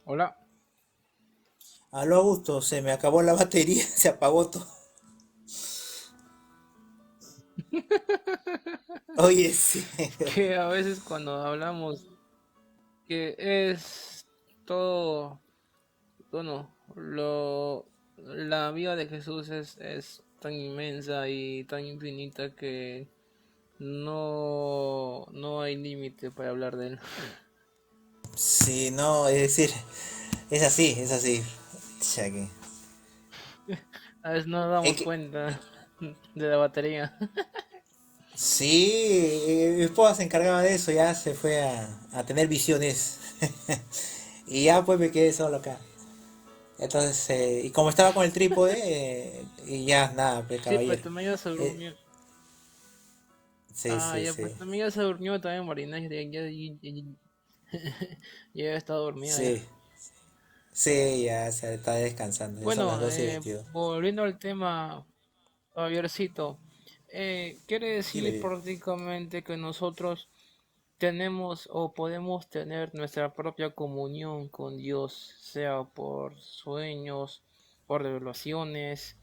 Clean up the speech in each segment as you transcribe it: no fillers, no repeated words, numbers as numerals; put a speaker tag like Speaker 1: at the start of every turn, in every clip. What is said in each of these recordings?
Speaker 1: Hola.
Speaker 2: Aló Augusto, se me acabó la batería, se apagó todo. Oye, sí.
Speaker 1: Que a veces cuando hablamos que es todo, bueno, la vida de Jesús es tan inmensa y tan infinita que no hay límite para hablar de él.
Speaker 2: Sí, no, es decir, es así, es así. Ya que,
Speaker 1: A veces no nos
Speaker 2: es
Speaker 1: damos
Speaker 2: que-
Speaker 1: cuenta de la batería.
Speaker 2: sí, mi esposa se encargaba de eso, ya se fue a tener visiones. Y ya pues me quedé solo acá. Entonces, y como estaba con el trípode, y ya nada, pues
Speaker 1: Sí, pues
Speaker 2: caballero.
Speaker 1: tu amiga se
Speaker 2: Eh,
Speaker 1: durmió.
Speaker 2: sí,
Speaker 1: Ah,
Speaker 2: sí,
Speaker 1: ya,
Speaker 2: sí.
Speaker 1: pues tu amiga se durmió también, Marina. Ya está dormida ya.
Speaker 2: Sí, sí, ya se está descansando, ya son las
Speaker 1: Bueno,
Speaker 2: 12:22.
Speaker 1: volviendo al tema, Javiercito, quiere
Speaker 2: Dime,
Speaker 1: decir
Speaker 2: dime.
Speaker 1: prácticamente que nosotros tenemos o podemos tener nuestra propia comunión con Dios, sea por sueños, por revelaciones,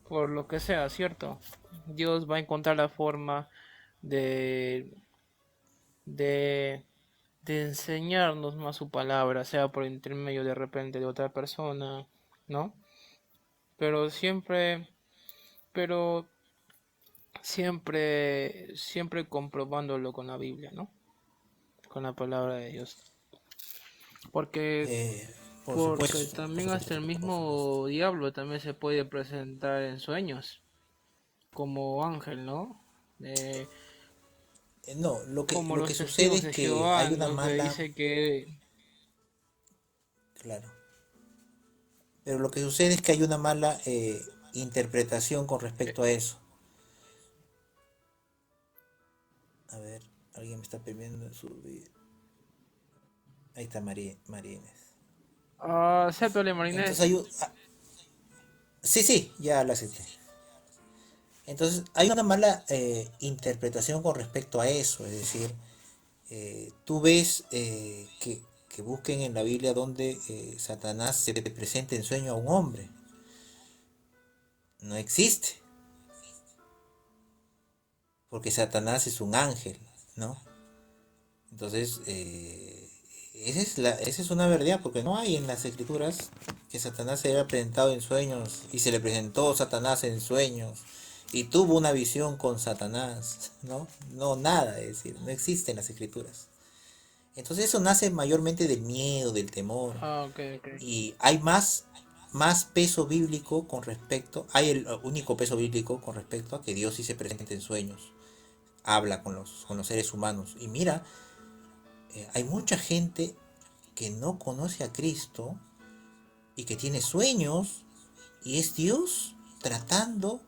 Speaker 1: por lo que sea, ¿cierto? Dios va a encontrar la forma de, de, de enseñarnos más su palabra, sea por intermedio de repente de otra persona, ¿no? Pero pero siempre comprobándolo con la Biblia, ¿no? Con la palabra de Dios. Porque,
Speaker 2: Eh, por
Speaker 1: porque
Speaker 2: supuesto, por
Speaker 1: también hasta
Speaker 2: supuesto,
Speaker 1: el
Speaker 2: por supuesto.
Speaker 1: mismo diablo también se puede presentar en sueños, como ángel, ¿no? Eh,
Speaker 2: No,
Speaker 1: como
Speaker 2: lo
Speaker 1: los
Speaker 2: que sucede
Speaker 1: testigos
Speaker 2: es
Speaker 1: de
Speaker 2: que
Speaker 1: Jehová,
Speaker 2: hay una
Speaker 1: ¿no? Que
Speaker 2: mala,
Speaker 1: dice que...
Speaker 2: claro, pero lo que sucede es que hay una mala interpretación con
Speaker 1: eh,
Speaker 2: respecto a eso. A ver, alguien me está pidiendo subir. Ahí está María Inés.
Speaker 1: Sépale
Speaker 2: Entonces
Speaker 1: Marinés.
Speaker 2: hay sí, sí, ya la acepté. Entonces hay una mala interpretación con respecto a eso, es decir, tú ves que busquen en la Biblia donde Satanás se le presenta en sueño a un hombre. No existe, porque Satanás es un ángel, ¿no? Entonces, esa es una verdad, porque no hay en las escrituras que Satanás se haya presentado en sueños y se le presentó Satanás en sueños y tuvo una visión con Satanás, ¿no? No, nada, es decir, no existe en las escrituras. Entonces eso nace mayormente del miedo, del temor,
Speaker 1: Ah, ok, ok.
Speaker 2: y hay más peso bíblico con respecto, hay el único peso bíblico con respecto a que Dios sí se presenta en sueños, habla con los seres humanos. Y mira, hay mucha gente que no conoce a Cristo y que tiene sueños y es Dios tratando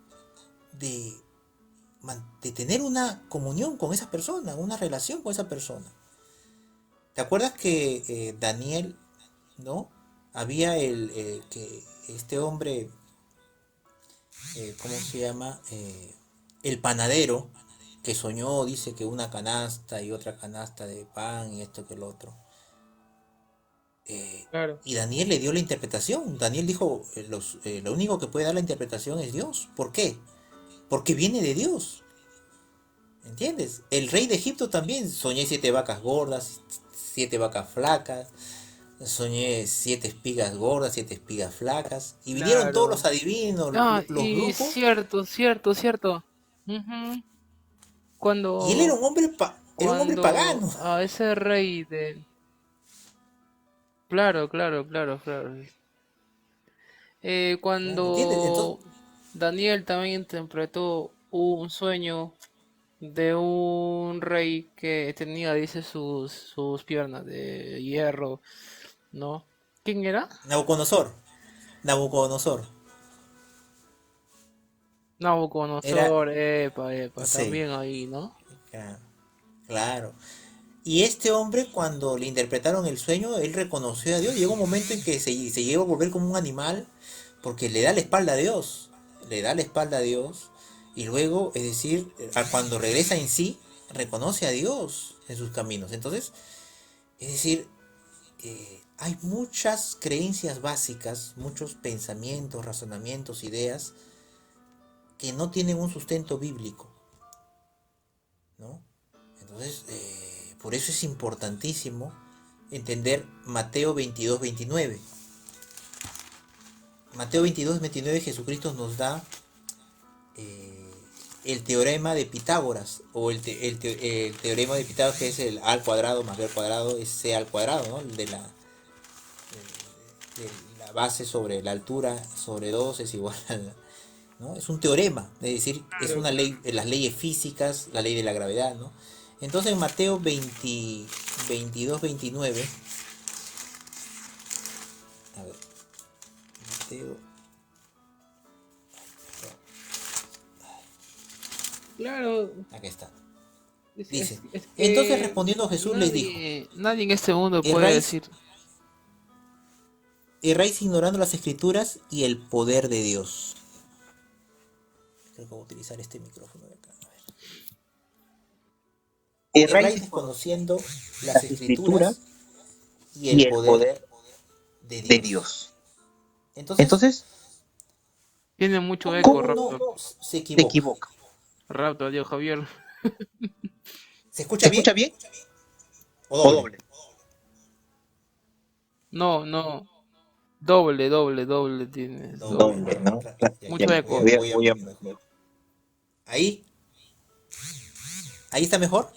Speaker 2: de, de tener una comunión con esa persona, una relación con esa persona. ¿Te acuerdas que Daniel, ¿no? Había que este hombre, ¿cómo se llama? El panadero, que soñó, dice que una canasta y otra canasta de pan y esto que el otro. Eh,
Speaker 1: Claro.
Speaker 2: y Daniel le dio la interpretación. Daniel dijo, lo único que puede dar la interpretación es Dios. ¿Por qué? Porque viene de Dios. ¿Entiendes? El rey de Egipto también soñé 7 vacas gordas, 7 vacas flacas, soñé 7 espigas gordas, 7 espigas flacas. Y vinieron todos los
Speaker 1: Claro.
Speaker 2: adivinos,
Speaker 1: Ah,
Speaker 2: los
Speaker 1: y
Speaker 2: brujos.
Speaker 1: cierto, cierto, cierto. Ujú.
Speaker 2: Y él era
Speaker 1: Cuando,
Speaker 2: era un hombre
Speaker 1: cuando
Speaker 2: pagano.
Speaker 1: a ese rey de... Claro, claro, claro, claro.
Speaker 2: Claro, ¿entiendes? Entonces,
Speaker 1: Cuando Daniel también interpretó un sueño de un rey que tenía, dice, sus piernas de hierro, ¿no? ¿Quién era?
Speaker 2: Nabucodonosor. Nabucodonosor. Era,
Speaker 1: Nabucodonosor, epa,
Speaker 2: sí,
Speaker 1: también ahí, ¿no?
Speaker 2: claro. Claro. Y este hombre, cuando le interpretaron el sueño, él reconoció a Dios. Llegó un momento en que se llegó a volver como un animal, porque le da la espalda a Dios. Le da la espalda a Dios. Y luego, es decir, cuando regresa en sí, reconoce a Dios en sus caminos. Entonces, es decir, hay muchas creencias básicas, muchos pensamientos, razonamientos, ideas que no tienen un sustento bíblico, ¿no? Entonces, por eso es importantísimo entender Mateo 22-29. Mateo 22-29, Jesucristo nos da eh, el teorema de Pitágoras, o el teorema de Pitágoras, que es el a al cuadrado más b al cuadrado es c al cuadrado, ¿no? De la base sobre la altura sobre 2 es igual a la, ¿no? Es un teorema, es decir, es
Speaker 1: Claro.
Speaker 2: una ley, las leyes físicas, la ley de la gravedad, ¿no? Entonces en Mateo 20, 22-29, a ver, Mateo,
Speaker 1: Claro,
Speaker 2: acá está.
Speaker 1: es,
Speaker 2: Dice,
Speaker 1: es, es
Speaker 2: entonces
Speaker 1: que
Speaker 2: respondiendo Jesús les dijo,
Speaker 1: nadie en este mundo puede
Speaker 2: erráis,
Speaker 1: decir,
Speaker 2: erráis ignorando las escrituras y el poder de Dios. Creo que voy a utilizar este micrófono de acá. A ver. Erráis desconociendo las escrituras y el poder de Dios. Entonces,
Speaker 1: tiene mucho eco,
Speaker 2: ¿cómo uno
Speaker 1: Raptor.
Speaker 2: se equivoca?
Speaker 1: Raptor, Dios Javier.
Speaker 2: ¿Se escucha bien o doble?
Speaker 1: No, no, doble, doble, doble tienes,
Speaker 2: Doble,
Speaker 1: doble.
Speaker 2: ¿no? Ya,
Speaker 1: Mucho
Speaker 2: voy
Speaker 1: eco.
Speaker 2: a, voy a mejor. Ahí, ahí está mejor.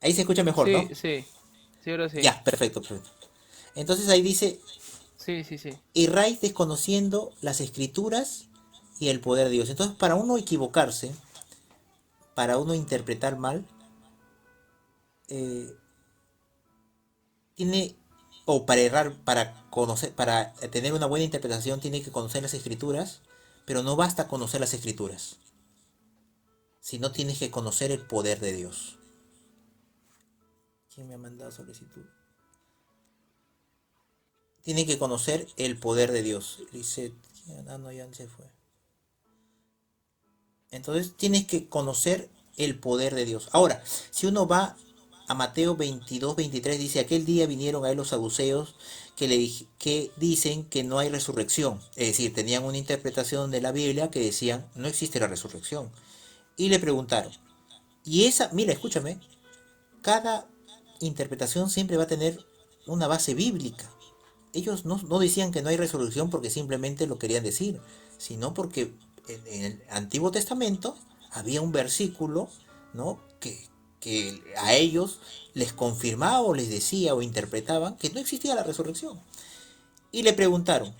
Speaker 2: Ahí se escucha mejor,
Speaker 1: Sí,
Speaker 2: ¿no?
Speaker 1: sí, sí, ahora sí.
Speaker 2: Ya, perfecto, perfecto. Entonces ahí dice,
Speaker 1: Sí, sí, sí.
Speaker 2: erráis desconociendo las escrituras y el poder de Dios. Entonces, para uno equivocarse, para uno interpretar mal, eh, tiene, o para errar, para conocer, para tener una buena interpretación, tiene que conocer las escrituras, pero no basta conocer las escrituras, sino tienes que conocer el poder de Dios. ¿Quién me ha mandado solicitud? Tiene que conocer el poder de Dios. Lisette, ah, no, ya se fue. Entonces tienes que conocer el poder de Dios. Ahora, si uno va a Mateo 22-23, dice, aquel día vinieron a él los saduceos que dicen que no hay resurrección. Es decir, tenían una interpretación de la Biblia que decían, no existe la resurrección. Y le preguntaron, y esa, mira, escúchame, cada interpretación siempre va a tener una base bíblica. Ellos no decían que no hay resurrección porque simplemente lo querían decir, sino porque en el Antiguo Testamento había un versículo, ¿no? Que a ellos les confirmaba o les decía o interpretaban que no existía la resurrección. Y le preguntaron,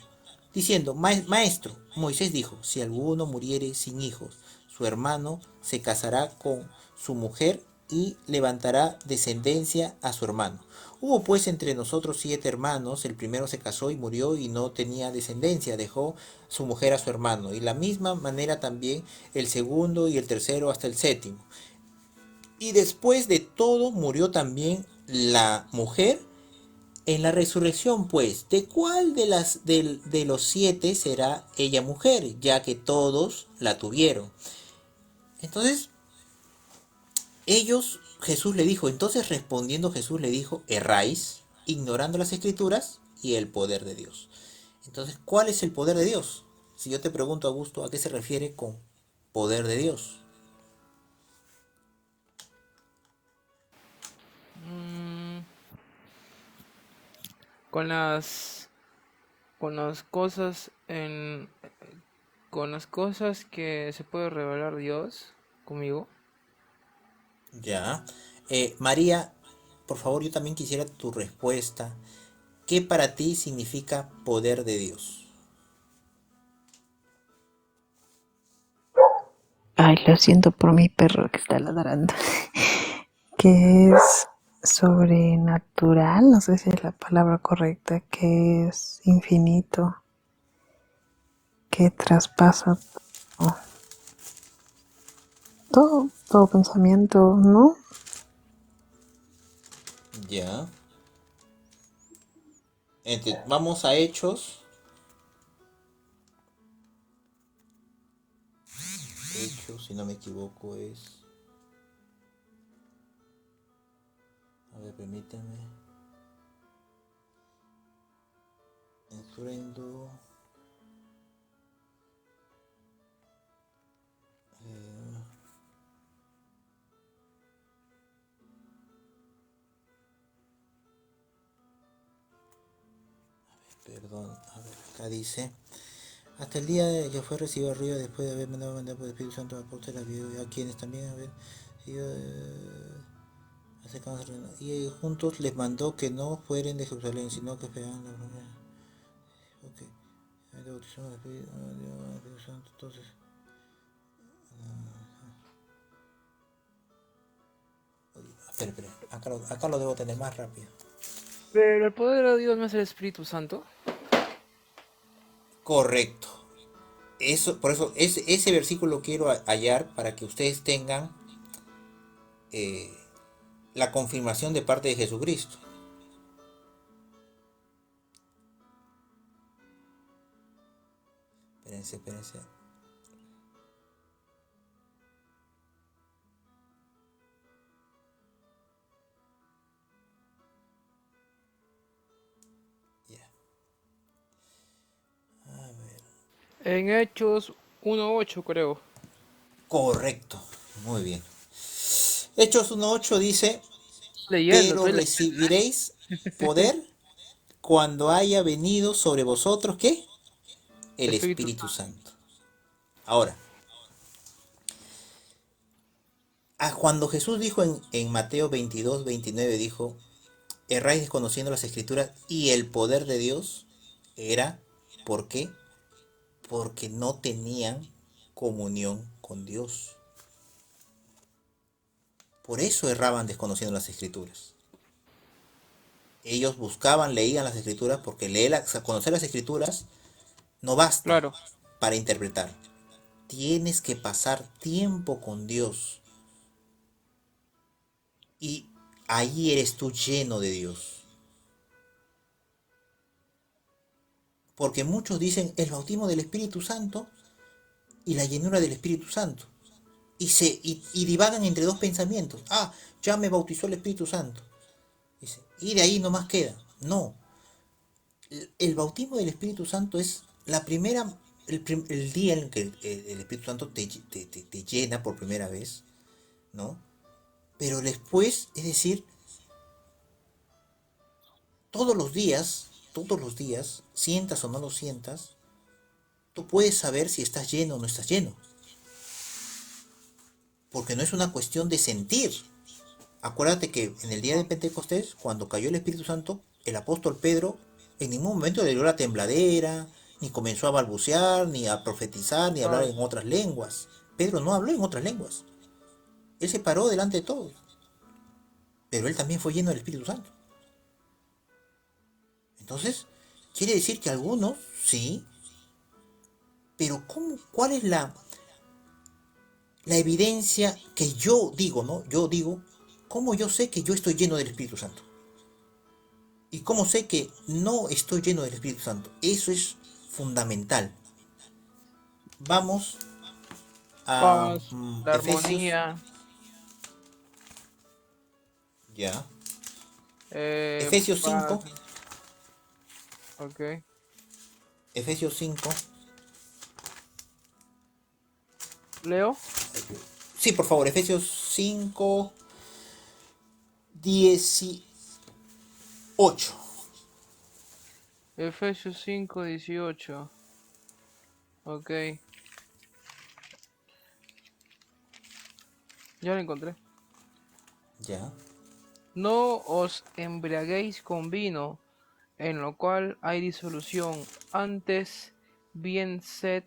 Speaker 2: diciendo, Maestro, Moisés dijo, si alguno muriere sin hijos, su hermano se casará con su mujer y levantará descendencia a su hermano. Hubo pues entre nosotros 7 hermanos, el primero se casó y murió y no tenía descendencia, dejó su mujer a su hermano, y la misma manera también el segundo y el tercero hasta el séptimo. Y después de todo murió también la mujer en la resurrección, pues, ¿de cuál de los 7 será ella mujer? Ya que todos la tuvieron. Entonces, Jesús le dijo, entonces respondiendo Jesús le dijo, erráis, ignorando las escrituras y el poder de Dios. Entonces, ¿cuál es el poder de Dios? Si yo te pregunto, Augusto, ¿a qué se refiere con poder de Dios?
Speaker 1: Mm, con las, con las cosas con las cosas que se puede revelar Dios conmigo.
Speaker 2: Ya. María, por favor, yo también quisiera tu respuesta. ¿Qué para ti significa poder de Dios?
Speaker 3: Ay, lo siento por mi perro que está ladrando. Que es sobrenatural, no sé si es la palabra correcta, que es infinito, que traspasa todo pensamiento, ¿no?
Speaker 2: Ya. Vamos a Hechos. Hechos, si no me equivoco, es. A ver, ver, permítame. Estruendo. Perdón, a ver, acá dice. Hasta el día de que fue recibido arriba después de haber mandado por el Espíritu Santo a apóstoles a quienes también haber sido acercados y juntos les mandó que no fueren de Jerusalén, sino que esperaban la promesa. Ok. Bautizamos del Espíritu Santo, entonces. Espera, acá lo debo tener más rápido.
Speaker 1: Pero el poder de Dios no es el Espíritu Santo.
Speaker 2: Correcto. Eso, por eso, ese versículo quiero hallar para que ustedes tengan la confirmación de parte de Jesucristo. Espérense. Ya. A ver.
Speaker 1: En Hechos 1:8 creo.
Speaker 2: Correcto. Muy bien. Hechos 1:8 dice,
Speaker 1: Leyendo,
Speaker 2: pero
Speaker 1: estoy leyendo.
Speaker 2: recibiréis poder cuando haya venido sobre vosotros, ¿qué? El
Speaker 1: Espíritu
Speaker 2: Espíritu
Speaker 1: Santo.
Speaker 2: Santo. Ahora, cuando Jesús dijo en Mateo 22:29, dijo, erráis desconociendo las escrituras y el poder de Dios, era, ¿por qué? Porque no tenían comunión con Dios. Por eso erraban desconociendo las escrituras. Ellos buscaban, leían las escrituras, porque conocer las escrituras no basta
Speaker 1: Claro,
Speaker 2: para interpretar. Tienes que pasar tiempo con Dios. Y ahí eres tú lleno de Dios. Porque muchos dicen el bautismo del Espíritu Santo y la llenura del Espíritu Santo. Y divagan entre dos pensamientos. Ah, ya me bautizó el Espíritu Santo. Dice, y de ahí nomás queda. No. El bautismo del Espíritu Santo es la primera, el día en que el Espíritu Santo te llena por primera vez, ¿no? Pero después, es decir, todos los días, sientas o no lo sientas, tú puedes saber si estás lleno o no estás lleno. Porque no es una cuestión de sentir. Acuérdate que en el día de Pentecostés, cuando cayó el Espíritu Santo, el apóstol Pedro en ningún momento le dio la tembladera, ni comenzó a balbucear, ni a profetizar, ni a hablar
Speaker 1: claro.
Speaker 2: en otras lenguas. Pedro no habló en otras lenguas. Él se paró delante de todos. Pero él también fue lleno del Espíritu Santo. Entonces, quiere decir que algunos, sí, pero ¿cuál es la evidencia que yo digo, ¿no? Yo digo, ¿cómo yo sé que yo estoy lleno del Espíritu Santo? ¿Y cómo sé que no estoy lleno del Espíritu Santo? Eso es fundamental. Vamos a
Speaker 1: Paz, la
Speaker 2: Efesios,
Speaker 1: armonía,
Speaker 2: ya. Efesios
Speaker 1: paz.
Speaker 2: 5,
Speaker 1: Ok.
Speaker 2: Efesios 5.
Speaker 1: Leo.
Speaker 2: Sí, por favor, Efesios 5, 18.
Speaker 1: Efesios 5:18. Ok. Ya lo encontré.
Speaker 2: Ya.
Speaker 1: No os embriaguéis con vino, en lo cual hay disolución. Antes, bien sed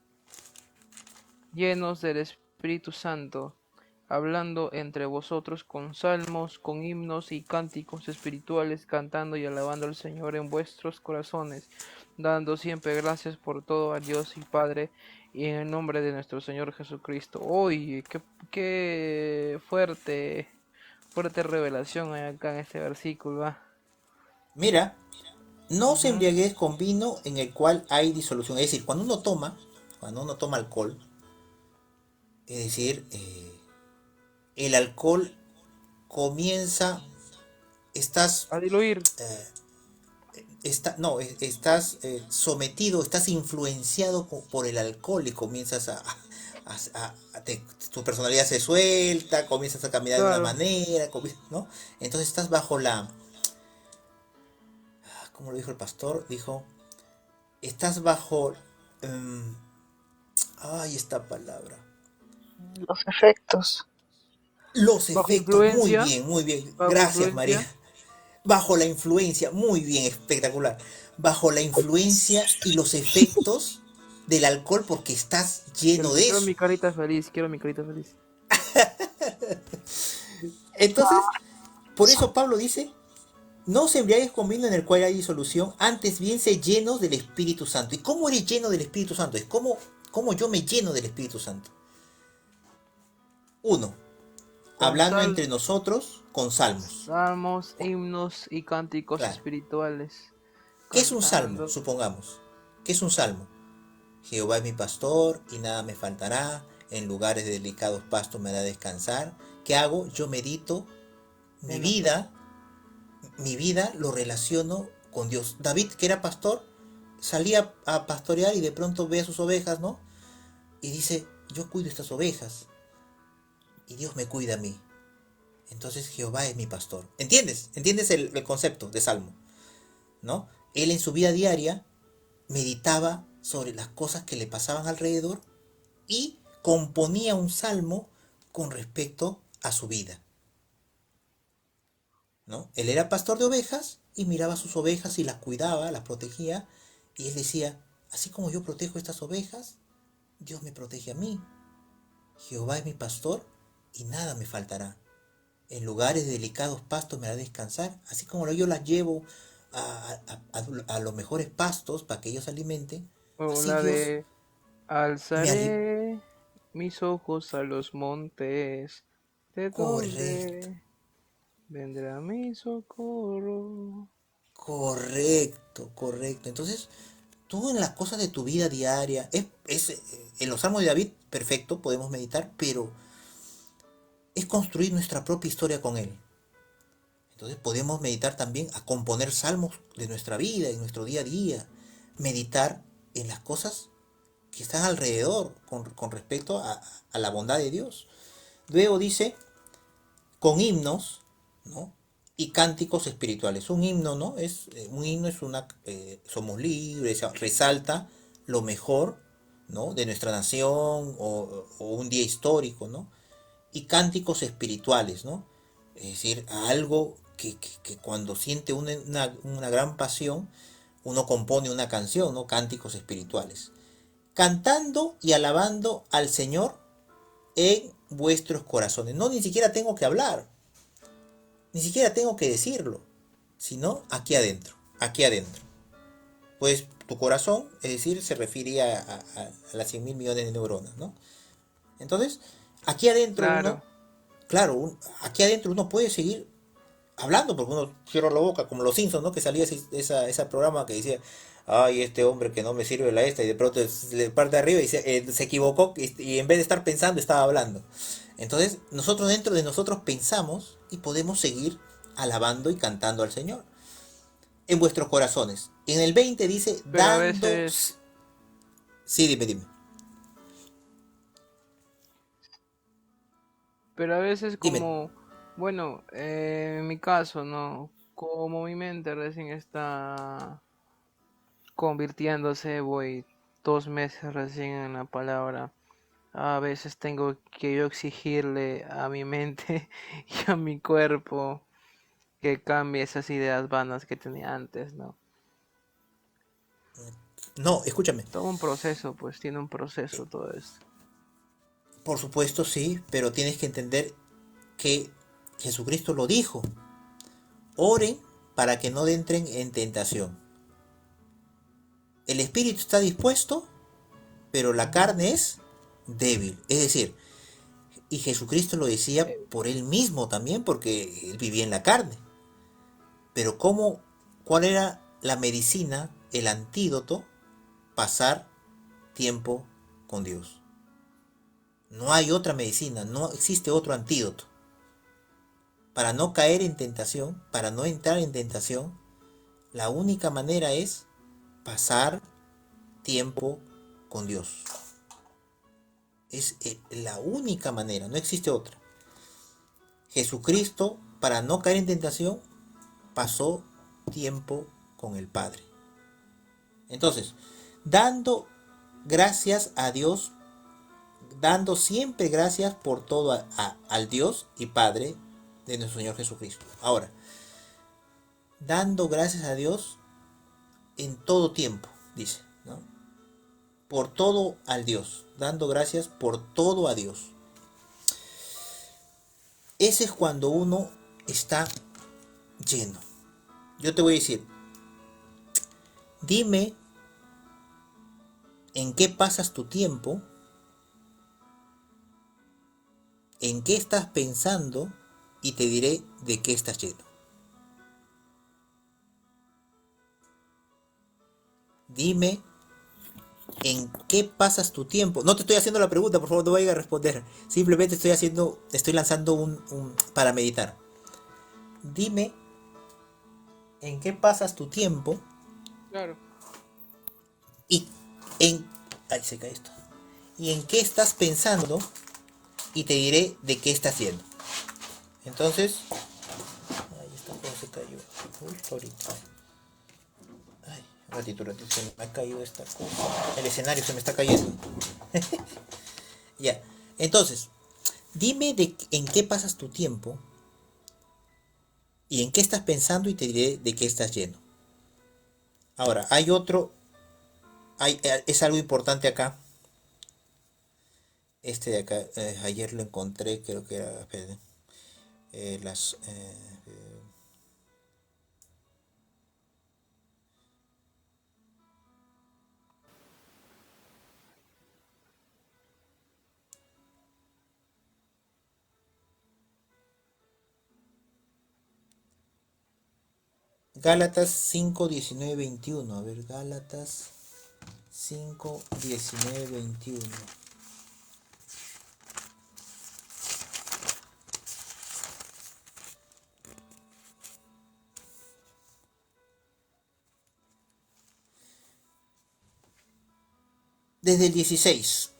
Speaker 1: llenos del Espíritu Santo, hablando entre vosotros con salmos, con himnos y cánticos espirituales, cantando y alabando al Señor en vuestros corazones, dando siempre gracias por todo a Dios y Padre, y en el nombre de nuestro Señor Jesucristo. Uy, qué fuerte revelación hay acá en este versículo, ¿va?
Speaker 2: Mira, no os
Speaker 1: Ujú.
Speaker 2: embriaguéis con vino en el cual hay disolución. Es decir, cuando uno toma alcohol, es decir, el alcohol comienza estás,
Speaker 1: A diluir.
Speaker 2: eh, no, estás sometido, estás influenciado por el alcohol y comienzas tu personalidad se suelta, comienzas a caminar de una
Speaker 1: Claro.
Speaker 2: manera, ¿no? Entonces estás bajo ¿cómo lo dijo el pastor? Dijo, estás bajo, em, ay, esta palabra.
Speaker 3: Los efectos.
Speaker 2: Los
Speaker 1: Bajo
Speaker 2: efectos,
Speaker 1: influencia.
Speaker 2: muy bien,
Speaker 1: Bajo
Speaker 2: gracias María.
Speaker 1: influencia.
Speaker 2: Bajo la influencia, muy bien, espectacular. Bajo la influencia y los efectos del alcohol porque estás lleno de
Speaker 1: Quiero
Speaker 2: eso.
Speaker 1: mi carita feliz. Quiero mi carita feliz.
Speaker 2: Entonces, por eso Pablo dice, no os embriagues con vino en el cual hay disolución, antes bien se llenos del Espíritu Santo. ¿Y cómo eres lleno del Espíritu Santo? Es como yo me lleno del Espíritu Santo. Uno,
Speaker 1: Con
Speaker 2: hablando entre nosotros con salmos.
Speaker 1: salmos, himnos y cánticos
Speaker 2: Claro.
Speaker 1: espirituales.
Speaker 2: ¿Qué es un salmo?
Speaker 1: Cantando.
Speaker 2: Supongamos. ¿Qué es un salmo? Jehová es mi pastor y nada me faltará. En lugares de delicados pastos me hará descansar. ¿Qué hago? Yo medito mi
Speaker 1: En la palabra.
Speaker 2: vida, mi vida lo relaciono con Dios. David, que era pastor, salía a pastorear y de pronto ve a sus ovejas, ¿no? Y dice, yo cuido estas ovejas y Dios me cuida a mí. Entonces Jehová es mi pastor. ¿Entiendes? ¿Entiendes el concepto de salmo? ¿No? Él en su vida diaria meditaba sobre las cosas que le pasaban alrededor y componía un salmo con respecto a su vida, ¿no? Él era pastor de ovejas y miraba sus ovejas y las cuidaba, las protegía, y él decía, así como yo protejo estas ovejas, Dios me protege a mí. Jehová es mi pastor y nada me faltará. En lugares de delicados pastos me hará descansar, así como yo las llevo a los mejores pastos para que ellos se alimenten,
Speaker 1: O
Speaker 2: así
Speaker 1: la
Speaker 2: Dios
Speaker 1: de
Speaker 2: me alimenta.
Speaker 1: alzaré mis ojos a los montes. ¿De
Speaker 2: Correcto,
Speaker 1: dónde vendrá mi socorro?
Speaker 2: correcto, correcto. Entonces, tú en las cosas de tu vida diaria, en los salmos de David, perfecto, podemos meditar, pero es construir nuestra propia historia con él. Entonces podemos meditar también a componer salmos de nuestra vida, en nuestro día a día, meditar en las cosas que están alrededor con respecto a la bondad de Dios. Luego dice, con himnos, ¿no? Y cánticos espirituales. Un himno, ¿no? Un himno es somos libres, resalta lo mejor, ¿no? De nuestra nación o un día histórico, ¿no? Y cánticos espirituales, ¿no? Es decir, algo que cuando siente una gran pasión, uno compone una canción, ¿no? Cánticos espirituales. Cantando y alabando al Señor en vuestros corazones. No, ni siquiera tengo que hablar, ni siquiera tengo que decirlo, sino aquí adentro, aquí adentro. Pues tu corazón, es decir, se refiere a las 100 mil millones de neuronas, ¿no? Entonces, aquí adentro uno,
Speaker 1: Claro.
Speaker 2: claro, aquí adentro uno puede seguir hablando, porque uno cierra la boca, como los Simpsons, ¿no? Que salía ese programa que decía, ay, este hombre que no me sirve la esta, y de pronto le parte arriba y se equivocó, y en vez de estar pensando, estaba hablando. Entonces, nosotros dentro de nosotros pensamos y podemos seguir alabando y cantando al Señor. En vuestros corazones. En el 20 dice,
Speaker 1: Pero a
Speaker 2: dando...
Speaker 1: veces,
Speaker 2: Sí, dime, dime.
Speaker 1: pero a veces
Speaker 2: Dime.
Speaker 1: como, bueno, en mi caso, ¿no? Como mi mente recién está convirtiéndose, voy 2 meses recién en la palabra. A veces tengo que yo exigirle a mi mente y a mi cuerpo que cambie esas ideas vanas que tenía antes, ¿no?
Speaker 2: No, escúchame.
Speaker 1: Todo un proceso, pues tiene un proceso todo esto.
Speaker 2: Por supuesto sí, pero tienes que entender que Jesucristo lo dijo. Oren para que no entren en tentación. El espíritu está dispuesto, pero la carne es débil. Es decir, y Jesucristo lo decía
Speaker 1: Eh,
Speaker 2: por él mismo también, porque él vivía en la carne. Pero ¿cómo, cuál era la medicina, el antídoto? Pasar tiempo con Dios. No hay otra medicina, no existe otro antídoto. para no caer en tentación, para no entrar en tentación, la única manera es pasar tiempo con Dios. Es la única manera, no existe otra. Jesucristo, para no caer en tentación, pasó tiempo con el Padre. Entonces, dando gracias a Dios, dando siempre gracias por todo al Dios y Padre de nuestro Señor Jesucristo. Ahora, dando gracias a Dios en todo tiempo, dice, ¿no? Por todo al Dios, dando gracias por todo a Dios. Ese es cuando uno está lleno. Yo te voy a decir, dime en qué pasas tu tiempo, en qué estás pensando y te diré de qué estás lleno. Dime en qué pasas tu tiempo. No te estoy haciendo la pregunta, por favor, no vayas a responder. Simplemente estoy lanzando un para meditar. Dime en qué pasas tu tiempo
Speaker 1: Claro.
Speaker 2: y en... Ay, se cae esto. Y en qué estás pensando y te diré de qué estás haciendo. Entonces... Ay, esta cosa se cayó. Justo ahorita. Ay, ratito, se me ha caído esta cosa. El escenario se me está cayendo. Ya. Entonces, dime en qué pasas tu tiempo y en qué estás pensando y te diré de qué estás lleno. Ahora, es algo importante acá. Este de acá, ayer lo encontré, creo que era, esperen, las... Gálatas 5, 19, 21. A ver, Gálatas 5, 19, 21. Desde el 16.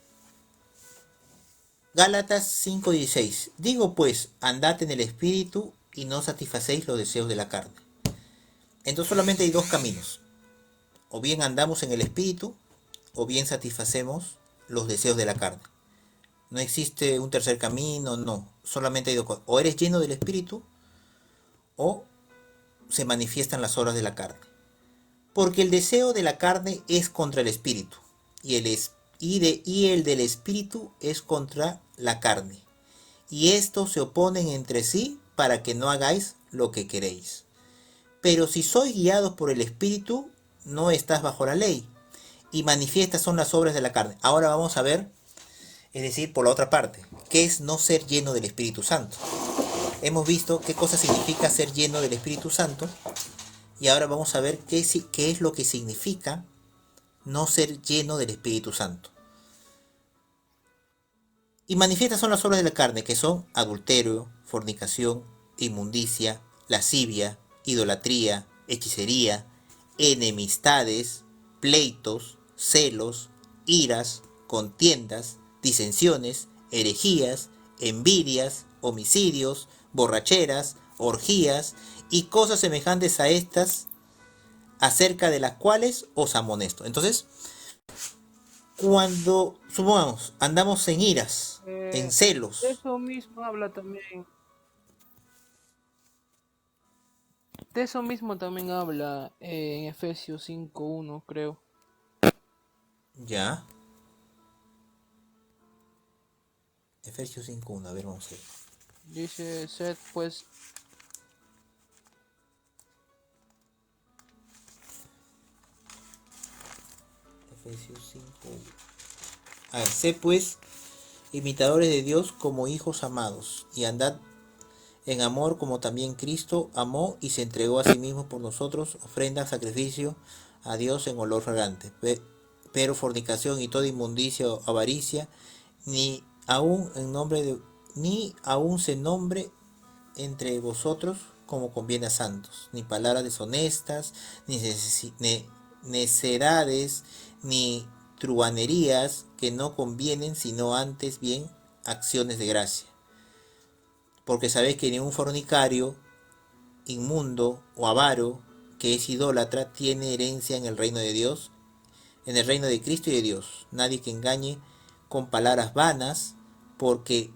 Speaker 2: Gálatas 5, 16. Digo pues, andad en el espíritu y no satisfacéis los deseos de la carne. Entonces solamente hay dos caminos. O bien andamos en el espíritu, o bien satisfacemos los deseos de la carne. No existe un tercer camino, no. Solamente hay dos cosas. O eres lleno del espíritu, o se manifiestan las obras de la carne. Porque el deseo de la carne es contra el espíritu, y el del espíritu es contra la carne. Y estos se oponen entre sí para que no hagáis lo que queréis. Pero si sois guiados por el espíritu, no estás bajo la ley. Y manifiestas son las obras de la carne. Ahora vamos a ver, es decir, por la otra parte, ¿qué es no ser lleno del Espíritu Santo? Hemos visto qué cosa significa ser lleno del Espíritu Santo. Y ahora vamos a ver qué es lo que significa no ser lleno del Espíritu Santo. Y manifiestas son las obras de la carne, que son adulterio, fornicación, inmundicia, lascivia, idolatría, hechicería, enemistades, pleitos, celos, iras, contiendas, disensiones, herejías, envidias, homicidios, borracheras, orgías y cosas semejantes a estas, acerca de las cuales os amonesto. Entonces, cuando, supongamos, andamos en iras, en celos.
Speaker 1: Eso mismo habla también. De eso mismo también habla en Efesios 5:1, creo.
Speaker 2: Ya. Efesios 5:1, a ver, vamos a ver.
Speaker 1: Dice, sed pues...
Speaker 2: Efesios 5. A ver, sé pues imitadores de Dios como hijos amados, y andad en amor como también Cristo amó y se entregó a sí mismo por nosotros, ofrenda, sacrificio a Dios en olor fragante. Pero fornicación y toda inmundicia o avaricia, ni aun se nombre entre vosotros como conviene a santos, ni palabras deshonestas, ni necedades, ni truhanerías que no convienen, sino antes bien acciones de gracia. Porque sabéis que ni un fornicario, inmundo o avaro, que es idólatra, tiene herencia en el reino de Dios, en el reino de Cristo y de Dios. Nadie que engañe con palabras vanas, porque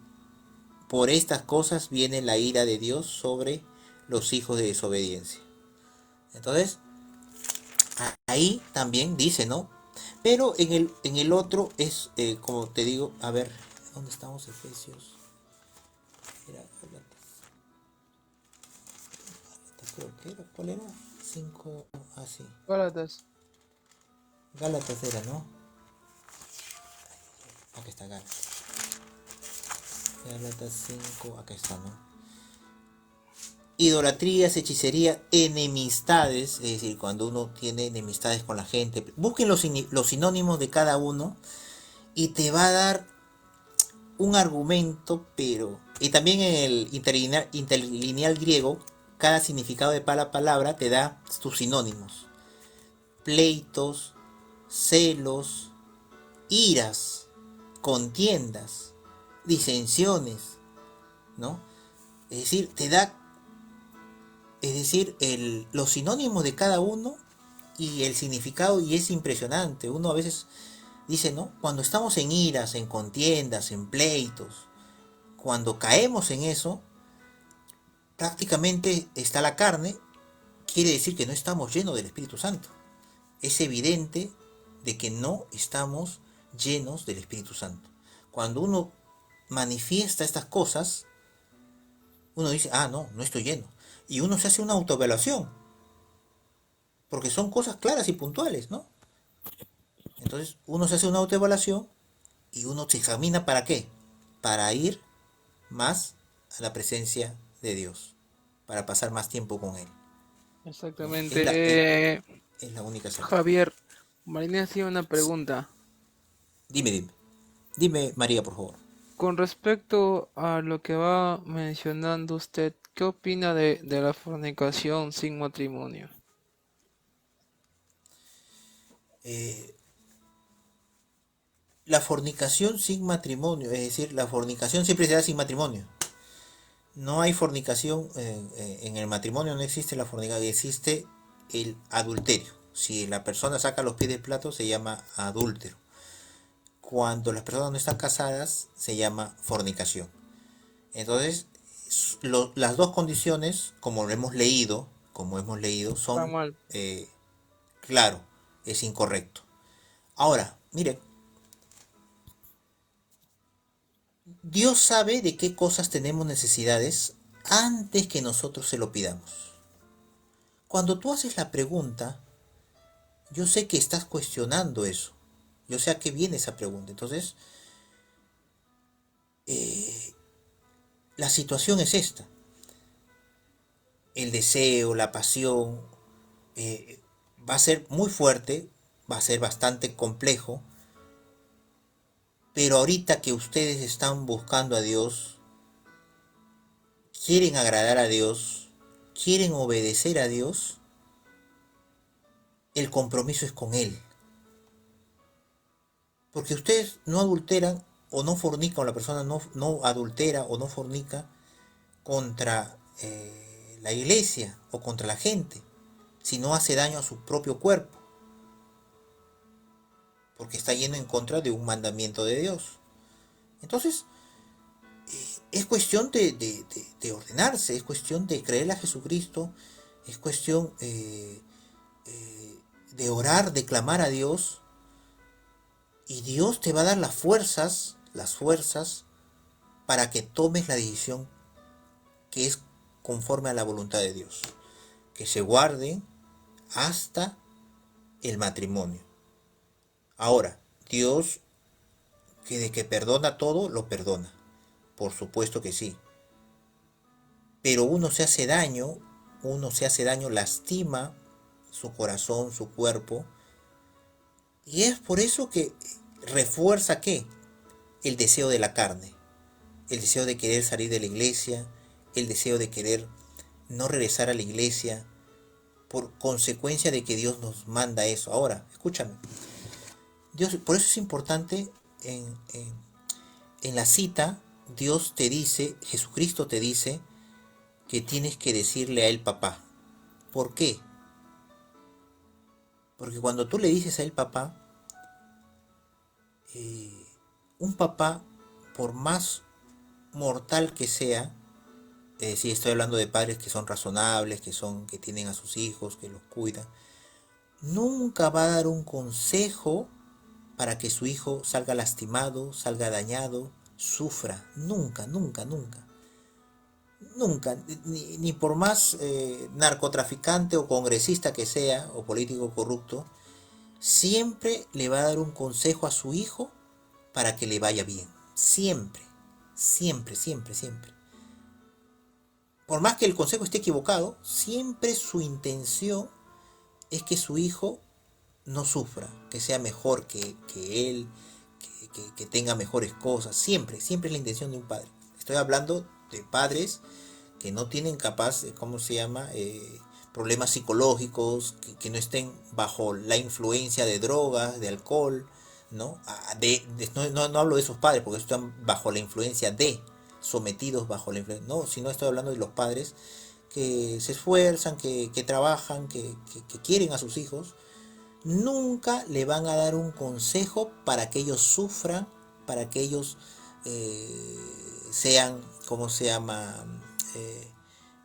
Speaker 2: por estas cosas viene la ira de Dios sobre los hijos de desobediencia. Entonces, ahí también dice, ¿no? Pero en el otro es, como te digo, a ver, ¿dónde estamos? Efesios. Era Gálatas, creo que era, ¿cuál era? 5, así.
Speaker 1: Gálatas.
Speaker 2: Gálatas era, ¿no? Aquí está Gálatas. Gálatas 5, acá está, ¿no? Idolatrías, hechicería, enemistades, es decir, cuando uno tiene enemistades con la gente, busquen los sinónimos de cada uno y te va a dar un argumento, pero... Y también en el interlineal griego, cada significado de cada palabra te da sus sinónimos. Pleitos, celos, iras, contiendas, disensiones, ¿no? Es decir, te da, es decir, los sinónimos de cada uno y el significado, y es impresionante. Uno a veces dice, ¿no? Cuando estamos en iras, en contiendas, en pleitos, cuando caemos en eso, prácticamente está la carne, quiere decir que no estamos llenos del Espíritu Santo. Es evidente de que no estamos llenos del Espíritu Santo. Cuando uno manifiesta estas cosas, uno dice, ah, no, no estoy lleno. Y uno se hace una autoevaluación, porque son cosas claras y puntuales, ¿no? Entonces uno se hace una autoevaluación y uno se examina para qué, para ir más a la presencia de Dios, para pasar más tiempo con Él, ¿no?
Speaker 1: Exactamente.
Speaker 2: Es la única salida.
Speaker 1: Javier, Marina hacía una pregunta.
Speaker 2: Dime María, por favor.
Speaker 1: Con respecto a lo que va mencionando usted, ¿qué opina de la fornicación sin matrimonio?
Speaker 2: Eh, la fornicación sin matrimonio, es decir, la fornicación siempre se da sin matrimonio. No hay fornicación, en el matrimonio no existe la fornicación, existe el adulterio. Si la persona saca los pies del plato se llama adúltero. Cuando las personas no están casadas se llama fornicación. Entonces, las dos condiciones, como hemos leído,
Speaker 1: Está
Speaker 2: son,
Speaker 1: mal.
Speaker 2: claro, es incorrecto. Ahora, mire, Dios sabe de qué cosas tenemos necesidades antes que nosotros se lo pidamos. Cuando tú haces la pregunta, yo sé que estás cuestionando eso. Yo sé a qué viene esa pregunta. Entonces, la situación es esta. El deseo, la pasión, va a ser muy fuerte, va a ser bastante complejo, pero ahorita que ustedes están buscando a Dios, quieren agradar a Dios, quieren obedecer a Dios, el compromiso es con Él. Porque ustedes no adulteran o no fornican, o la persona no adultera o no fornica contra la iglesia o contra la gente, sino hace daño a su propio cuerpo, porque está yendo en contra de un mandamiento de Dios. Entonces, es cuestión de ordenarse, es cuestión de creerle a Jesucristo, es cuestión de orar, de clamar a Dios, y Dios te va a dar las fuerzas para que tomes la decisión que es conforme a la voluntad de Dios, que se guarden hasta el matrimonio. Ahora, Dios, que de que perdona todo, lo perdona, por supuesto que sí, pero uno se hace daño, lastima su corazón, su cuerpo, y es por eso que refuerza ¿qué? El deseo de la carne, el deseo de querer salir de la iglesia, el deseo de querer no regresar a la iglesia por consecuencia de que Dios nos manda eso. Ahora, escúchame, Dios, por eso es importante en la cita, Dios te dice, Jesucristo te dice que tienes que decirle a él papá. ¿Por qué? Porque cuando tú le dices a él papá, un papá, por más mortal que sea, es decir, estoy hablando de padres que son razonables, que tienen a sus hijos, que los cuidan, nunca va a dar un consejo para que su hijo salga lastimado, salga dañado, sufra. Nunca, nunca, nunca. Nunca, ni por más narcotraficante o congresista que sea, o político corrupto, siempre le va a dar un consejo a su hijo para que le vaya bien. Siempre, siempre, siempre, siempre. Por más que el consejo esté equivocado, siempre su intención es que su hijo no sufra, que sea mejor que él, que tenga mejores cosas. Siempre, siempre es la intención de un padre. Estoy hablando de padres que no tienen capaz, ¿cómo se llama? Problemas psicológicos, que no estén bajo la influencia de drogas, de alcohol, ¿no? No hablo de esos padres, porque están bajo la influencia de, sometidos bajo la influencia, no, sino estoy hablando de los padres que se esfuerzan, que trabajan, que quieren a sus hijos. Nunca le van a dar un consejo para que ellos sufran, para que ellos sean, ¿cómo se llama?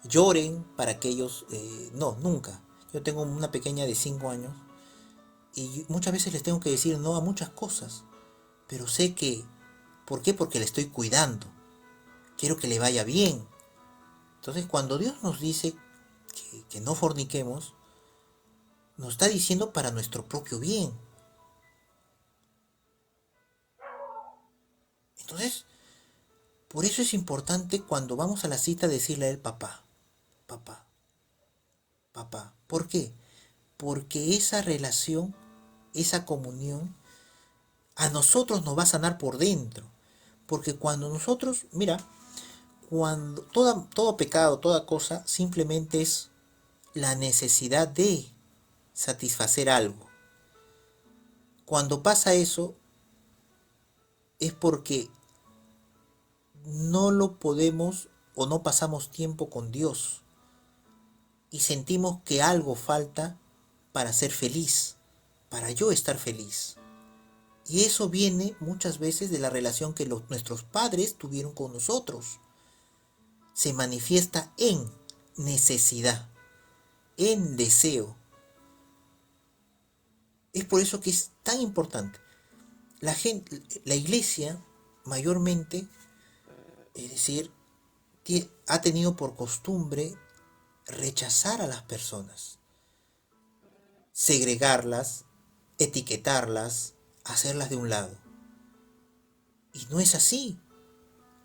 Speaker 2: Lloren, para que ellos... no, nunca. Yo tengo una pequeña de 5 años y muchas veces les tengo que decir no a muchas cosas, pero sé que... ¿Por qué? Porque le estoy cuidando. Quiero que le vaya bien. Entonces, cuando Dios nos dice que no forniquemos, nos está diciendo para nuestro propio bien. Entonces, por eso es importante cuando vamos a la cita decirle a él papá, papá, papá. ¿Por qué? Porque esa relación, esa comunión, a nosotros nos va a sanar por dentro. Porque cuando nosotros, mira, cuando todo pecado, toda cosa, simplemente es la necesidad de satisfacer algo. Cuando pasa eso, es porque no lo podemos o no pasamos tiempo con Dios y sentimos que algo falta para ser feliz, para yo estar feliz. Y eso viene muchas veces de la relación que nuestros padres tuvieron con nosotros. Se manifiesta en necesidad, en deseo. Es por eso que es tan importante. La iglesia mayormente, es decir, ha tenido por costumbre rechazar a las personas, segregarlas, etiquetarlas, hacerlas de un lado. Y no es así.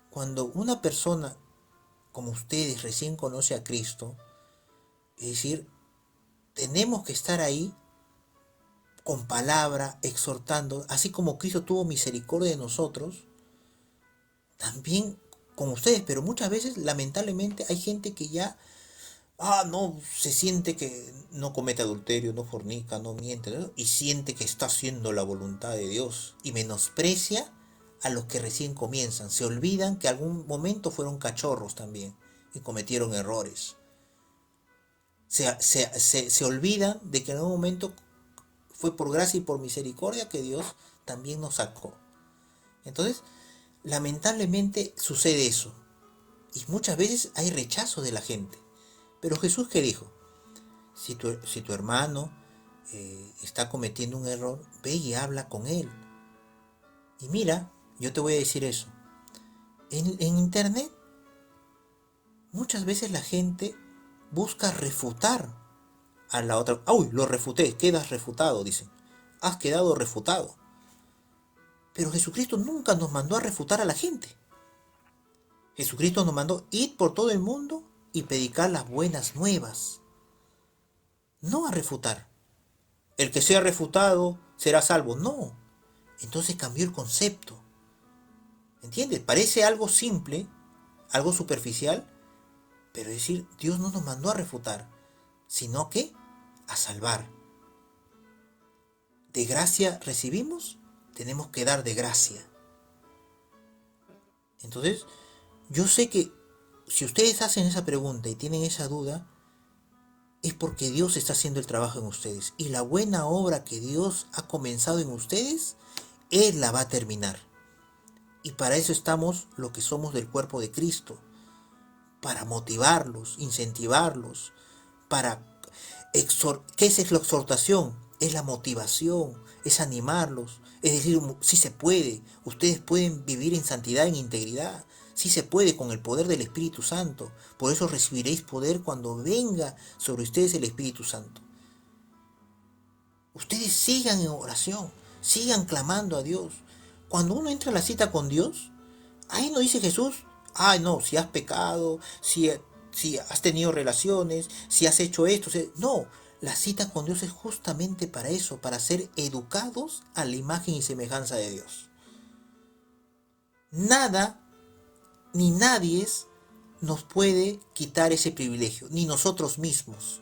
Speaker 2: Cuando una persona como ustedes recién conoce a Cristo, es decir, tenemos que estar ahí con palabra, exhortando, así como Cristo tuvo misericordia de nosotros, también con ustedes, pero muchas veces lamentablemente hay gente que ya, no, se siente que no comete adulterio, no fornica, no miente, ¿no? Y siente que está haciendo la voluntad de Dios y menosprecia a los que recién comienzan. Se olvidan que algún momento fueron cachorros también y cometieron errores. Se olvidan de que en algún momento fue por gracia y por misericordia que Dios también nos sacó. Entonces, lamentablemente sucede eso. Y muchas veces hay rechazo de la gente. Pero Jesús, ¿qué dijo? Si tu hermano está cometiendo un error, ve y habla con él. Y mira, yo te voy a decir eso. En internet, muchas veces la gente busca refutar a la otra. ¡Uy! Lo refuté, quedas refutado, dicen. Has quedado refutado. Pero Jesucristo nunca nos mandó a refutar a la gente. Jesucristo nos mandó ir por todo el mundo y predicar las buenas nuevas. No a refutar. El que sea refutado será salvo. No. Entonces cambió el concepto. ¿Entiendes? Parece algo simple, algo superficial, Pero es decir, Dios no nos mandó a refutar, sino que a salvar. De gracia recibimos, tenemos que dar de gracia. Entonces, yo sé que si ustedes hacen esa pregunta y tienen esa duda, es porque Dios está haciendo el trabajo en ustedes. Y la buena obra que Dios ha comenzado en ustedes, Él la va a terminar. Y para eso estamos lo que somos del cuerpo de Cristo. Para motivarlos, incentivarlos, para ¿qué es la exhortación? Es la motivación, es animarlos, es decir, sí se puede, ustedes pueden vivir en santidad, en integridad, sí se puede con el poder del Espíritu Santo, por eso recibiréis poder cuando venga sobre ustedes el Espíritu Santo. Ustedes sigan en oración, sigan clamando a Dios. Cuando uno entra a la cita con Dios, ahí no dice Jesús, ay no, si has pecado, si has tenido relaciones, si has hecho esto. No, la cita con Dios es justamente para eso, para ser educados a la imagen y semejanza de Dios. Nada ni nadie nos puede quitar ese privilegio, ni nosotros mismos.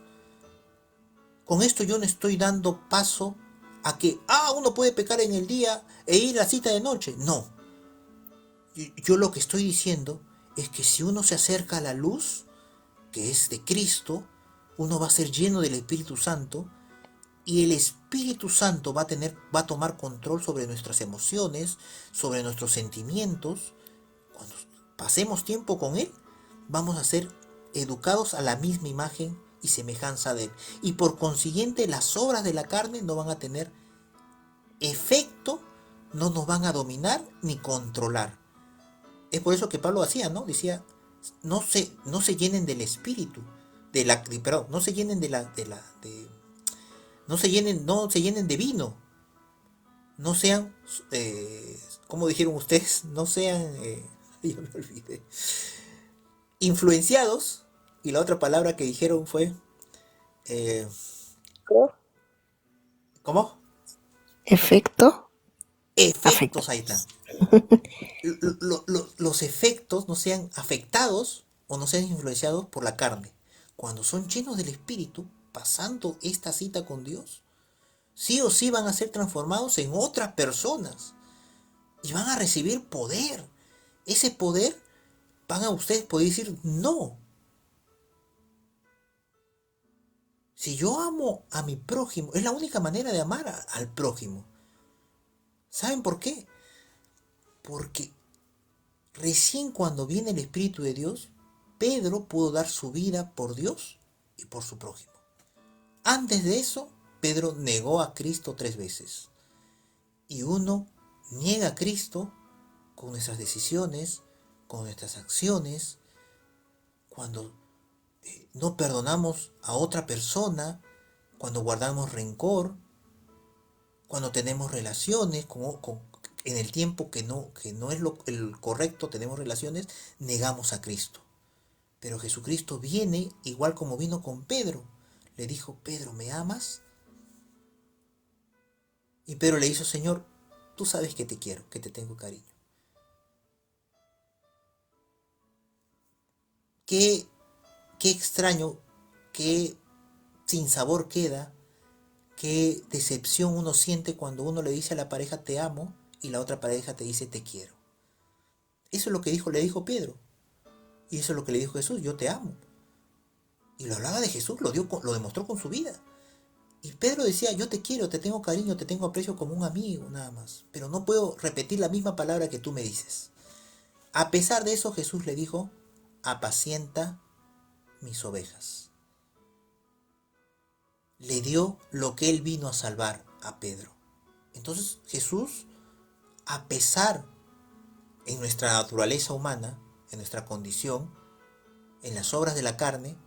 Speaker 2: Con esto yo no estoy dando paso a que, uno puede pecar en el día e ir a la cita de noche. No. Yo lo que estoy diciendo es que si uno se acerca a la luz, que es de Cristo, uno va a ser lleno del Espíritu Santo y el Espíritu Santo va a tomar control sobre nuestras emociones, sobre nuestros sentimientos. Cuando pasemos tiempo con Él, vamos a ser educados a la misma imagen y semejanza de Él. Y por consiguiente las obras de la carne no van a tener efecto, no nos van a dominar ni controlar. Es por eso que Pablo hacía, ¿no? Decía, no se llenen del espíritu, no se llenen no se llenen de vino, no sean, como dijeron ustedes, no sean, ya me olvidé, influenciados, y la otra palabra que dijeron fue, eh, ¿cómo?
Speaker 3: Efecto, afecto.
Speaker 2: Efectos, ahí está. Los efectos no sean afectados o no sean influenciados por la carne. Cuando son llenos del Espíritu, pasando esta cita con Dios, sí o sí van a ser transformados en otras personas y van a recibir poder. Ese poder van a ustedes poder decir no. Si yo amo a mi prójimo, es la única manera de amar al prójimo. ¿Saben por qué? Porque recién cuando viene el Espíritu de Dios, Pedro pudo dar su vida por Dios y por su prójimo. Antes de eso, Pedro negó a Cristo 3 veces. Y uno niega a Cristo con nuestras decisiones, con nuestras acciones, cuando no perdonamos a otra persona, cuando guardamos rencor, cuando tenemos relaciones en el tiempo que no es el correcto, tenemos relaciones, negamos a Cristo. Pero Jesucristo viene igual como vino con Pedro. Le dijo, Pedro, ¿me amas? Y Pedro le hizo, Señor, tú sabes que te quiero, que te tengo cariño. Qué extraño, qué sinsabor queda, qué decepción uno siente cuando uno le dice a la pareja te amo y la otra pareja te dice te quiero. Eso es lo que le dijo Pedro. Y eso es lo que le dijo Jesús, yo te amo. Y lo hablaba de Jesús, lo demostró con su vida. Y Pedro decía, yo te quiero, te tengo cariño, te tengo aprecio como un amigo, nada más. Pero no puedo repetir la misma palabra que tú me dices. A pesar de eso, Jesús le dijo, apacienta mis ovejas. Le dio lo que él vino a salvar a Pedro. Entonces Jesús, a pesar en nuestra naturaleza humana, en nuestra condición, en las obras de la carne,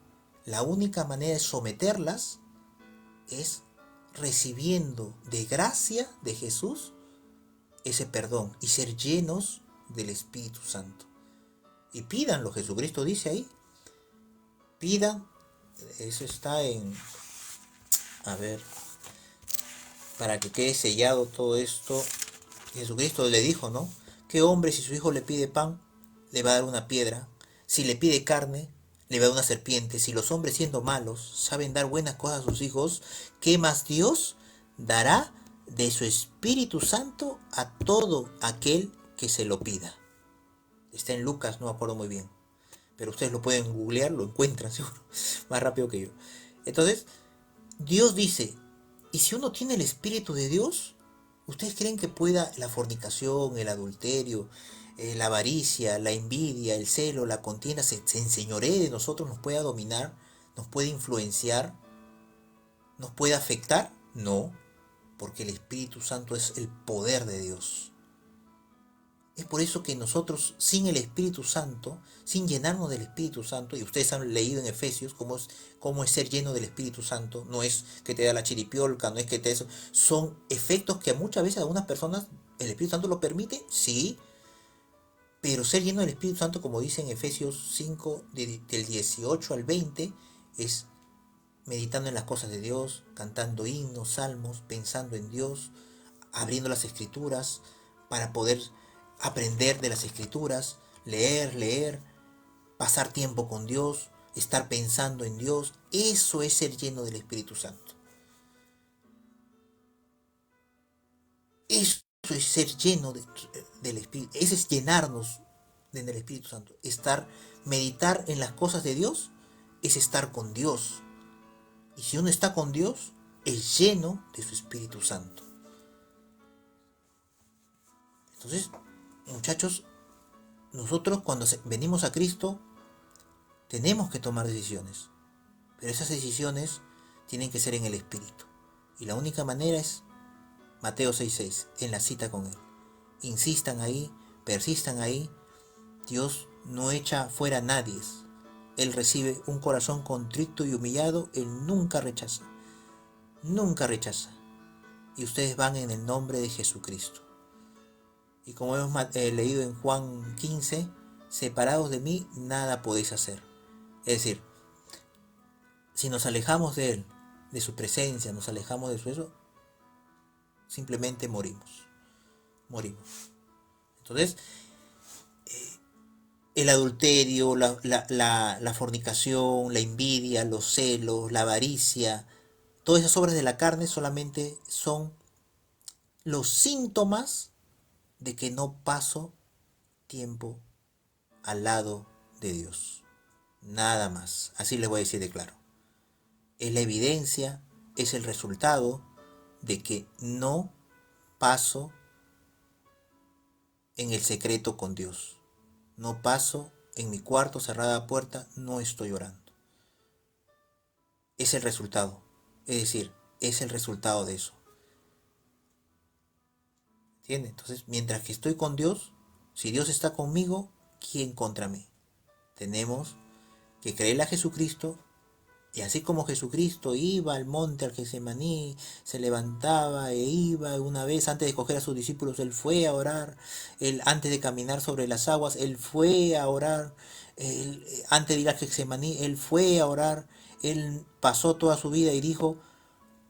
Speaker 2: la única manera de someterlas es recibiendo de gracia de Jesús ese perdón y ser llenos del Espíritu Santo. Y pídanlo, Jesucristo dice ahí, pidan, eso está en, a ver, para que quede sellado todo esto, Jesucristo le dijo, ¿no? ¿Qué hombre si su hijo le pide pan, le va a dar una piedra? Si le pide carne, le va a una serpiente, si los hombres siendo malos saben dar buenas cosas a sus hijos, ¿qué más Dios dará de su Espíritu Santo a todo aquel que se lo pida? Está en Lucas, no me acuerdo muy bien, pero ustedes lo pueden googlear, lo encuentran seguro, más rápido que yo. Entonces, Dios dice, ¿y si uno tiene el Espíritu de Dios? ¿Ustedes creen que pueda la fornicación, el adulterio, la avaricia, la envidia, el celo, la contienda, se enseñoree de nosotros, nos pueda dominar, nos puede influenciar, nos puede afectar? No, porque el Espíritu Santo es el poder de Dios. Es por eso que nosotros, sin el Espíritu Santo, sin llenarnos del Espíritu Santo, y ustedes han leído en Efesios cómo es ser lleno del Espíritu Santo, no es que te da la chiripiolca, no es que te eso, son efectos que muchas veces a algunas personas el Espíritu Santo lo permite, sí, pero ser lleno del Espíritu Santo, como dice en Efesios 5, del 18 al 20, es meditando en las cosas de Dios, cantando himnos, salmos, pensando en Dios, abriendo las escrituras para poder aprender de las escrituras, leer, pasar tiempo con Dios, estar pensando en Dios. Eso es ser lleno del Espíritu Santo. Eso es ser lleno del Espíritu. Eso es llenarnos del Espíritu Santo. Meditar en las cosas de Dios es estar con Dios. Y si uno está con Dios, es lleno de su Espíritu Santo. Entonces, muchachos, nosotros cuando venimos a Cristo tenemos que tomar decisiones, pero esas decisiones tienen que ser en el Espíritu. Y la única manera es Mateo 6:6, en la cita con Él. Insistan ahí, persistan ahí. Dios no echa fuera a nadie. Él recibe un corazón contrito y humillado. Él nunca rechaza. Nunca rechaza. Y ustedes van en el nombre de Jesucristo. Y como hemos leído en Juan 15, separados de mí, nada podéis hacer. Es decir, si nos alejamos de Él, de su presencia, nos alejamos de su eso, simplemente morimos. Morimos. Entonces, el adulterio, la fornicación, la envidia, los celos, la avaricia, todas esas obras de la carne solamente son los síntomas de que no paso tiempo al lado de Dios. Nada más. Así les voy a decir de claro. Es la evidencia, es el resultado de que no paso en el secreto con Dios. No paso en mi cuarto, cerrada puerta, no estoy orando. Es el resultado. Es decir, es el resultado de eso. ¿Entiendes? Entonces, mientras que estoy con Dios, si Dios está conmigo, ¿quién contra mí? Tenemos que creerle a Jesucristo. Y así como Jesucristo iba al monte al Getsemaní, se levantaba e iba una vez antes de coger a sus discípulos, Él fue a orar, Él antes de caminar sobre las aguas, Él fue a orar, antes de ir al Getsemaní, Él fue a orar, Él pasó toda su vida y dijo,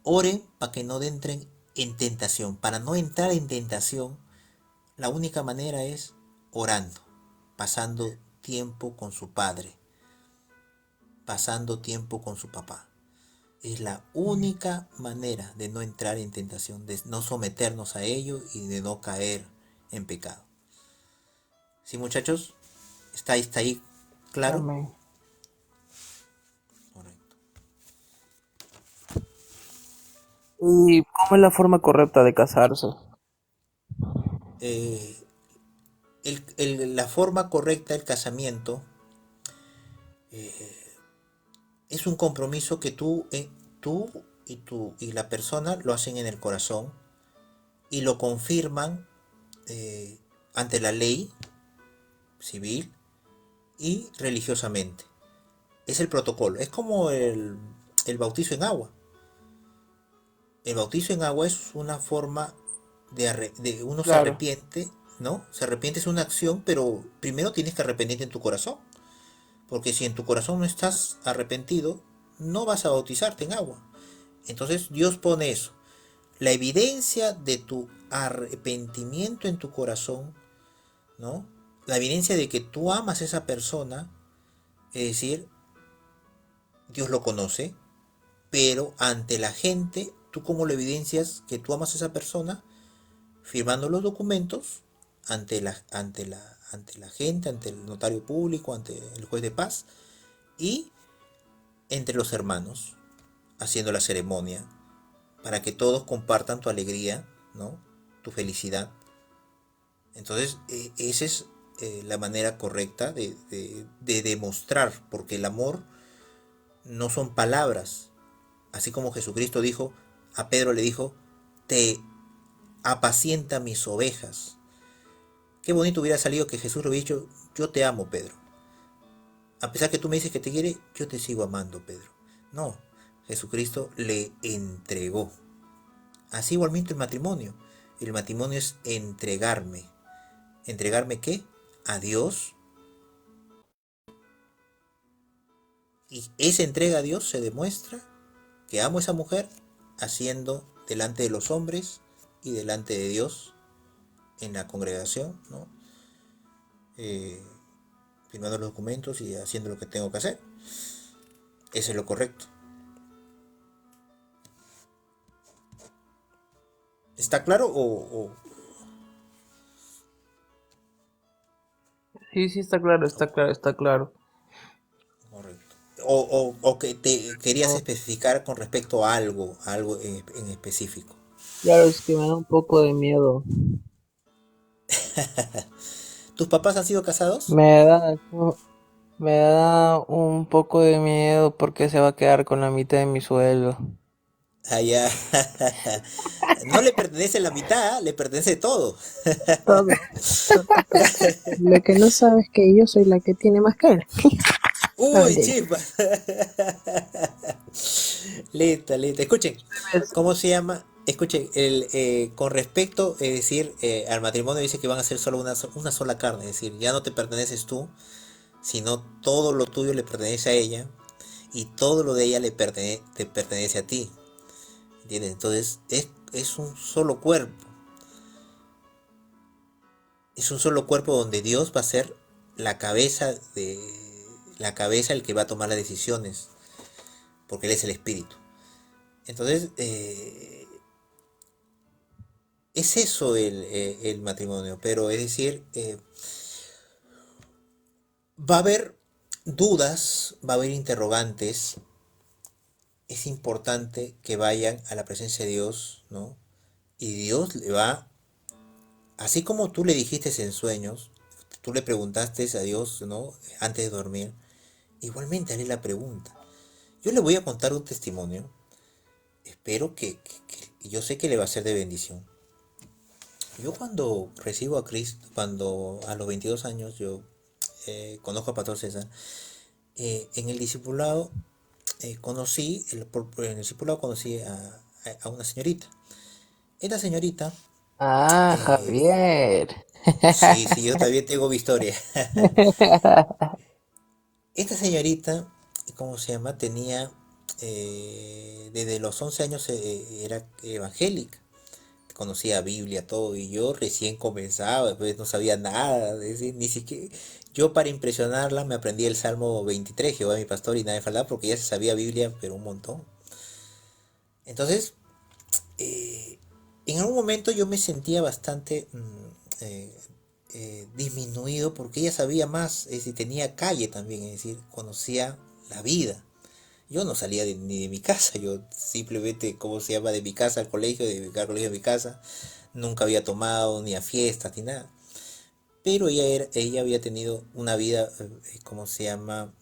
Speaker 2: oren para que no entren en tentación. Para no entrar en tentación, la única manera es orando, pasando tiempo con su Padre, pasando tiempo con su papá. Es la única manera de no entrar en tentación, de no someternos a ello y de no caer en pecado. ¿Sí, muchachos? ¿Está ahí claro?
Speaker 1: Amén.
Speaker 2: Correcto.
Speaker 1: ¿Y cómo es la forma correcta de casarse?
Speaker 2: La forma correcta del casamiento es un compromiso que tú y la persona lo hacen en el corazón y lo confirman ante la ley civil y religiosamente. Es el protocolo, es como el bautizo en agua. El bautizo en agua es una forma de uno se
Speaker 1: Claro,
Speaker 2: arrepiente, ¿no? Se arrepiente es una acción, pero primero tienes que arrepentirte en tu corazón. Porque si en tu corazón no estás arrepentido, no vas a bautizarte en agua. Entonces Dios pone eso. La evidencia de tu arrepentimiento en tu corazón, ¿no? La evidencia de que tú amas a esa persona, es decir, Dios lo conoce, pero ante la gente, ¿tú cómo lo evidencias que tú amas a esa persona? Firmando los documentos ante la gente, ante el notario público, ante el juez de paz y entre los hermanos, haciendo la ceremonia, para que todos compartan tu alegría, ¿no? Tu felicidad. Entonces, esa es la manera correcta de demostrar, porque el amor no son palabras. Así como Jesucristo dijo, a Pedro le dijo, te apacienta mis ovejas. Qué bonito hubiera salido que Jesús le hubiera dicho, yo te amo, Pedro. A pesar que tú me dices que te quiere, yo te sigo amando, Pedro. No, Jesucristo le entregó. Así igualmente el matrimonio. El matrimonio es entregarme. ¿Entregarme qué? A Dios. Y esa entrega a Dios se demuestra que amo a esa mujer haciendo delante de los hombres y delante de Dios en la congregación, ¿no? Eh, Firmando los documentos y haciendo lo que tengo que hacer. Eso es lo correcto. ¿Está claro o-
Speaker 1: Sí, sí, está claro, está claro, está claro.
Speaker 2: correcto? O que te querías
Speaker 1: No,
Speaker 2: especificar con respecto a algo en específico?
Speaker 1: claro, es que me da un poco de miedo.
Speaker 2: ¿Tus papás han sido casados?
Speaker 1: Me da, me da un poco de miedo porque se va a quedar con la mitad de mi sueldo.
Speaker 2: Allá. No le pertenece la mitad, le pertenece todo.
Speaker 3: Todo, todito. Lo que no sabes es que yo soy la que tiene más que él. No,
Speaker 2: Uy,
Speaker 3: mentira.
Speaker 2: chispa. Lista, lista. Escuchen,
Speaker 1: Es-
Speaker 2: ¿cómo se llama? Escuchen, con respecto, es decir, al matrimonio dice que van a ser solo una sola carne, es decir, ya no te perteneces tú, sino todo lo tuyo le pertenece a ella y todo lo de ella te pertenece a ti. ¿Entiendes? Entonces es un solo cuerpo. Es un solo cuerpo donde Dios va a ser la cabeza la cabeza el que va a tomar las decisiones, porque Él es el espíritu. Entonces, es eso el matrimonio, pero es decir, va a haber dudas, va a haber interrogantes. Es importante que vayan a la presencia de Dios, ¿no? Y Dios le va, así como tú le dijiste en sueños, tú le preguntaste a Dios, ¿no? Antes de dormir, igualmente haré la pregunta. Yo le voy a contar un testimonio, espero que yo sé que le va a ser de bendición. Yo cuando recibo a Cristo, cuando a los 22 años yo conozco a Pastor César, en el discipulado en el discipulado conocí a una señorita. Esta señorita,
Speaker 1: Ah,
Speaker 2: eh,
Speaker 1: Javier.
Speaker 2: sí, sí, yo también tengo mi historia. Esta señorita, ¿cómo se llama? Tenía, desde los 11 años era evangélica, conocía Biblia, todo, y yo recién comenzaba, pues no sabía nada, es decir, ni siquiera, yo para impresionarla me aprendí el Salmo 23, Jehová es mi pastor y nada me faltaba, porque ya se sabía Biblia, pero un montón. Entonces, eh, en algún momento yo me sentía bastante disminuido porque ella sabía más, es decir, tenía calle también, es decir, conocía la vida. Yo no salía ni de mi casa, yo simplemente, ¿cómo se llama? De mi casa al colegio, de mi casa al colegio a mi casa. Nunca había tomado ni a fiestas ni nada. Pero ella había tenido una vida, ¿cómo se llama?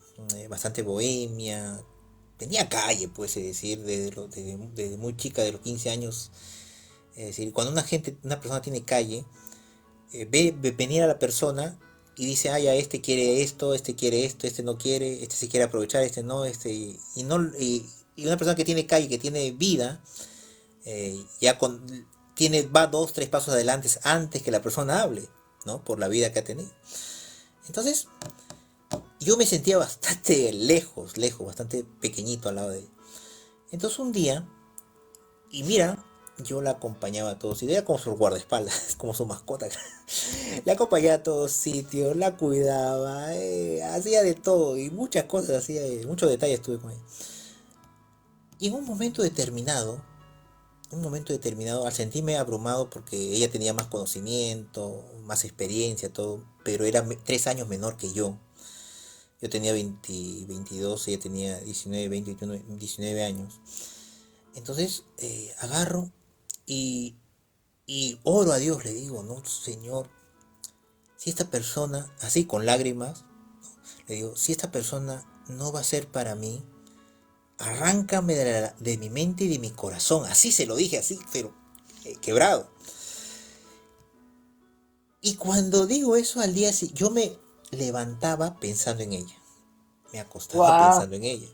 Speaker 2: Bastante bohemia. Tenía calle, pues, es decir, desde muy chica, de los 15 años. Es decir, cuando una persona tiene calle, ve venir a la persona y dice, ah, ya este quiere esto, este no quiere, este se quiere aprovechar, este no, y no, y una persona que tiene calle, que tiene vida, ya va dos, tres pasos adelante antes que la persona hable, ¿no? Por la vida que ha tenido. Entonces, yo me sentía bastante lejos, bastante pequeñito al lado de él. Entonces un día, y mira, yo la acompañaba a todos, y era como su guardaespaldas, como su mascota. La acompañaba a todos sitios, la cuidaba, así hacía de todo y muchas cosas hacía, muchos detalles tuve con ella. Y en un momento determinado, al sentirme abrumado porque ella tenía más conocimiento, más experiencia, todo, pero era 3 años menor que yo. Yo tenía 20, 22, ella tenía 19, 20, 21, 19 años. Entonces agarro y, y oro a Dios, le digo, no, Señor, si esta persona, así con lágrimas, le digo, si esta persona no va a ser para mí, arráncame de mi mente y de mi corazón. Así se lo dije, así, pero quebrado. Y cuando digo eso al día siguiente, yo me levantaba pensando en ella, me acostaba
Speaker 1: Wow.
Speaker 2: pensando en ella,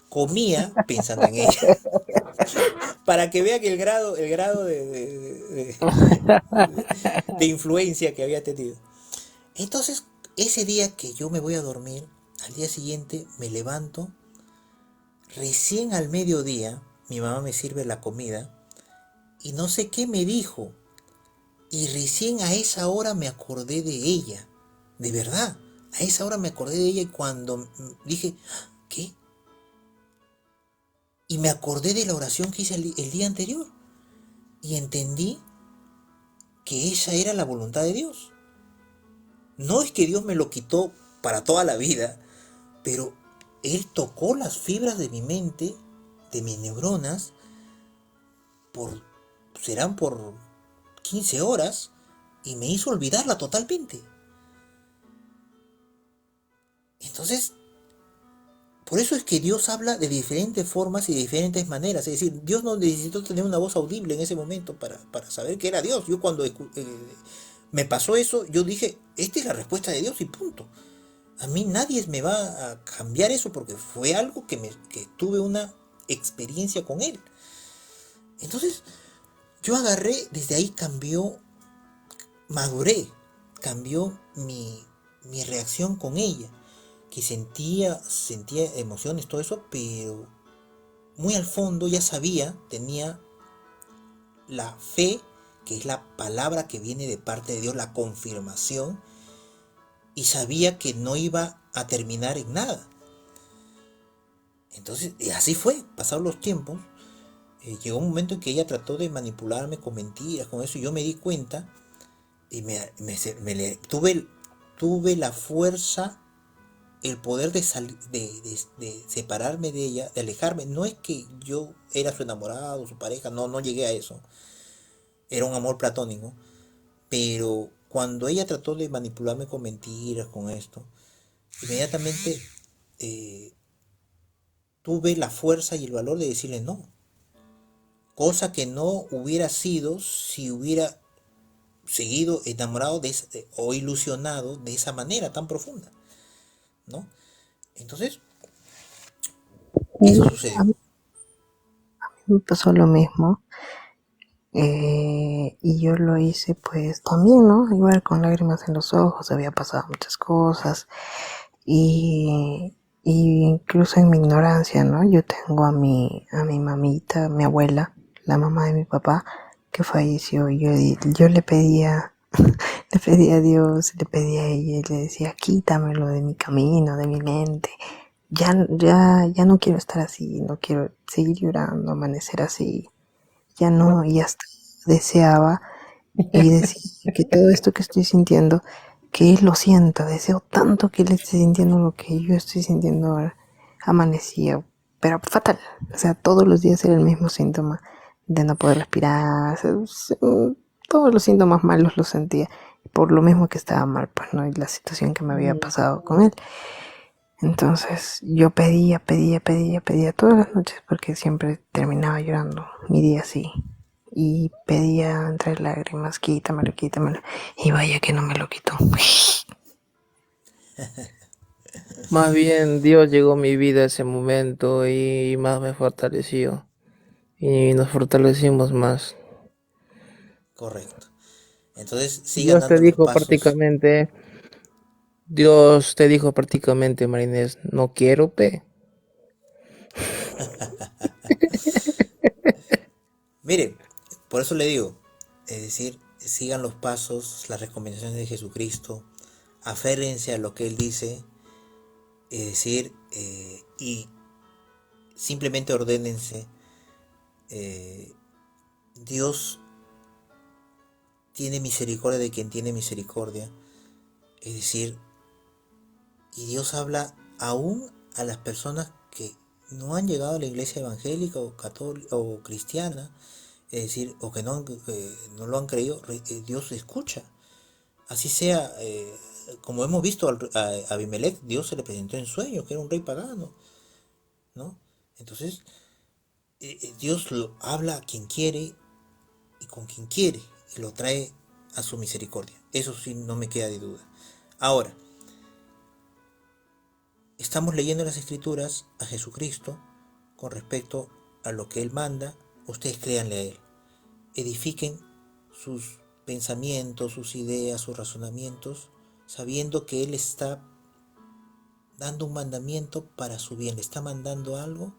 Speaker 2: comía pensando en ella, para que vea que el grado de influencia que había tenido. Entonces, ese día que yo me voy a dormir, al día siguiente me levanto, recién al mediodía, mi mamá me sirve la comida y no sé qué me dijo. Y recién a esa hora me acordé de ella. De verdad, a esa hora me acordé de ella y cuando dije, ¿qué? Y me acordé de la oración que hice el día anterior. Y entendí que esa era la voluntad de Dios. No es que Dios me lo quitó para toda la vida, pero Él tocó las fibras de mi mente, de mis neuronas, por, serán por 15 horas, y me hizo olvidarla totalmente. Entonces, por eso es que Dios habla de diferentes formas y de diferentes maneras. Es decir, Dios no necesitó tener una voz audible en ese momento para saber que era Dios. Yo cuando me pasó eso, yo dije, esta es la respuesta de Dios y punto. A mí nadie me va a cambiar eso porque fue algo que tuve una experiencia con Él. Entonces, yo agarré, desde ahí cambió, maduré, cambió mi reacción con ella, que sentía emociones, todo eso, pero muy al fondo ya sabía, tenía la fe, que es la palabra que viene de parte de Dios, la confirmación, y sabía que no iba a terminar en nada. Entonces, y así fue, pasaron los tiempos, llegó un momento en que ella trató de manipularme con mentiras, con eso, y yo me di cuenta, y tuve la fuerza, el poder de separarme de ella, de alejarme. No es que yo era su enamorado, su pareja, no, no llegué a eso. Era un amor platónico. Pero cuando ella trató de manipularme con mentiras, con esto, inmediatamente eh, tuve la fuerza y el valor de decirle no. Cosa que no hubiera sido si hubiera seguido enamorado o ilusionado de esa manera tan profunda, ¿no? Entonces, eso
Speaker 3: Y a
Speaker 2: sucedió.
Speaker 3: mí me pasó lo mismo. Y yo lo hice pues también, ¿no? Igual con lágrimas en los ojos, había pasado muchas cosas. Y incluso en mi ignorancia, ¿no? Yo tengo a mi mamita, mi abuela, la mamá de mi papá, que falleció. Y yo le pedía, le pedía a Dios, le pedía a ella, y le decía, quítamelo de mi camino, de mi mente. Ya no quiero estar así, no quiero seguir llorando, amanecer así. Ya no, y hasta deseaba y decía que todo esto que estoy sintiendo, que él lo sienta, deseo tanto que él esté sintiendo lo que yo estoy sintiendo ahora. Amanecía, pero fatal. O sea, todos los días era el mismo síntoma de no poder respirar. O sea, todos los síntomas malos los sentía. Por lo mismo que estaba mal, pues, ¿no? Y la situación que me había pasado con él. Entonces yo pedía todas las noches porque siempre terminaba llorando mi día así. Y pedía entre lágrimas, quítamelo, quítamelo. Y vaya que no me lo quitó.
Speaker 1: Más bien Dios llegó a mi vida ese momento y más me fortaleció. Y nos fortalecimos más.
Speaker 2: Correcto. Entonces sigan
Speaker 1: Dios te
Speaker 2: dando los
Speaker 1: dijo
Speaker 2: pasos.
Speaker 1: prácticamente, Dios te dijo prácticamente, Marinés, no quiero, pe.
Speaker 2: Miren, por eso le digo, es decir, sigan los pasos, las recomendaciones de Jesucristo, aférrense a lo que Él dice, Es decir, y simplemente ordénense. Dios tiene misericordia de quien tiene misericordia. Es decir, y Dios habla aún a las personas que no han llegado a la iglesia evangélica o católica o cristiana, es decir, o que no lo han creído, Dios escucha. Así sea, como hemos visto a Abimelech, Dios se le presentó en sueños, que era un rey pagano, ¿no? Entonces, Dios lo habla a quien quiere y con quien quiere, y lo trae a su misericordia. Eso sí, no me queda de duda. Ahora, estamos leyendo las escrituras a Jesucristo con respecto a lo que Él manda. Ustedes créanle a Él. Edifiquen sus pensamientos, sus ideas, sus razonamientos, sabiendo que Él está dando un mandamiento para su bien. Le está mandando algo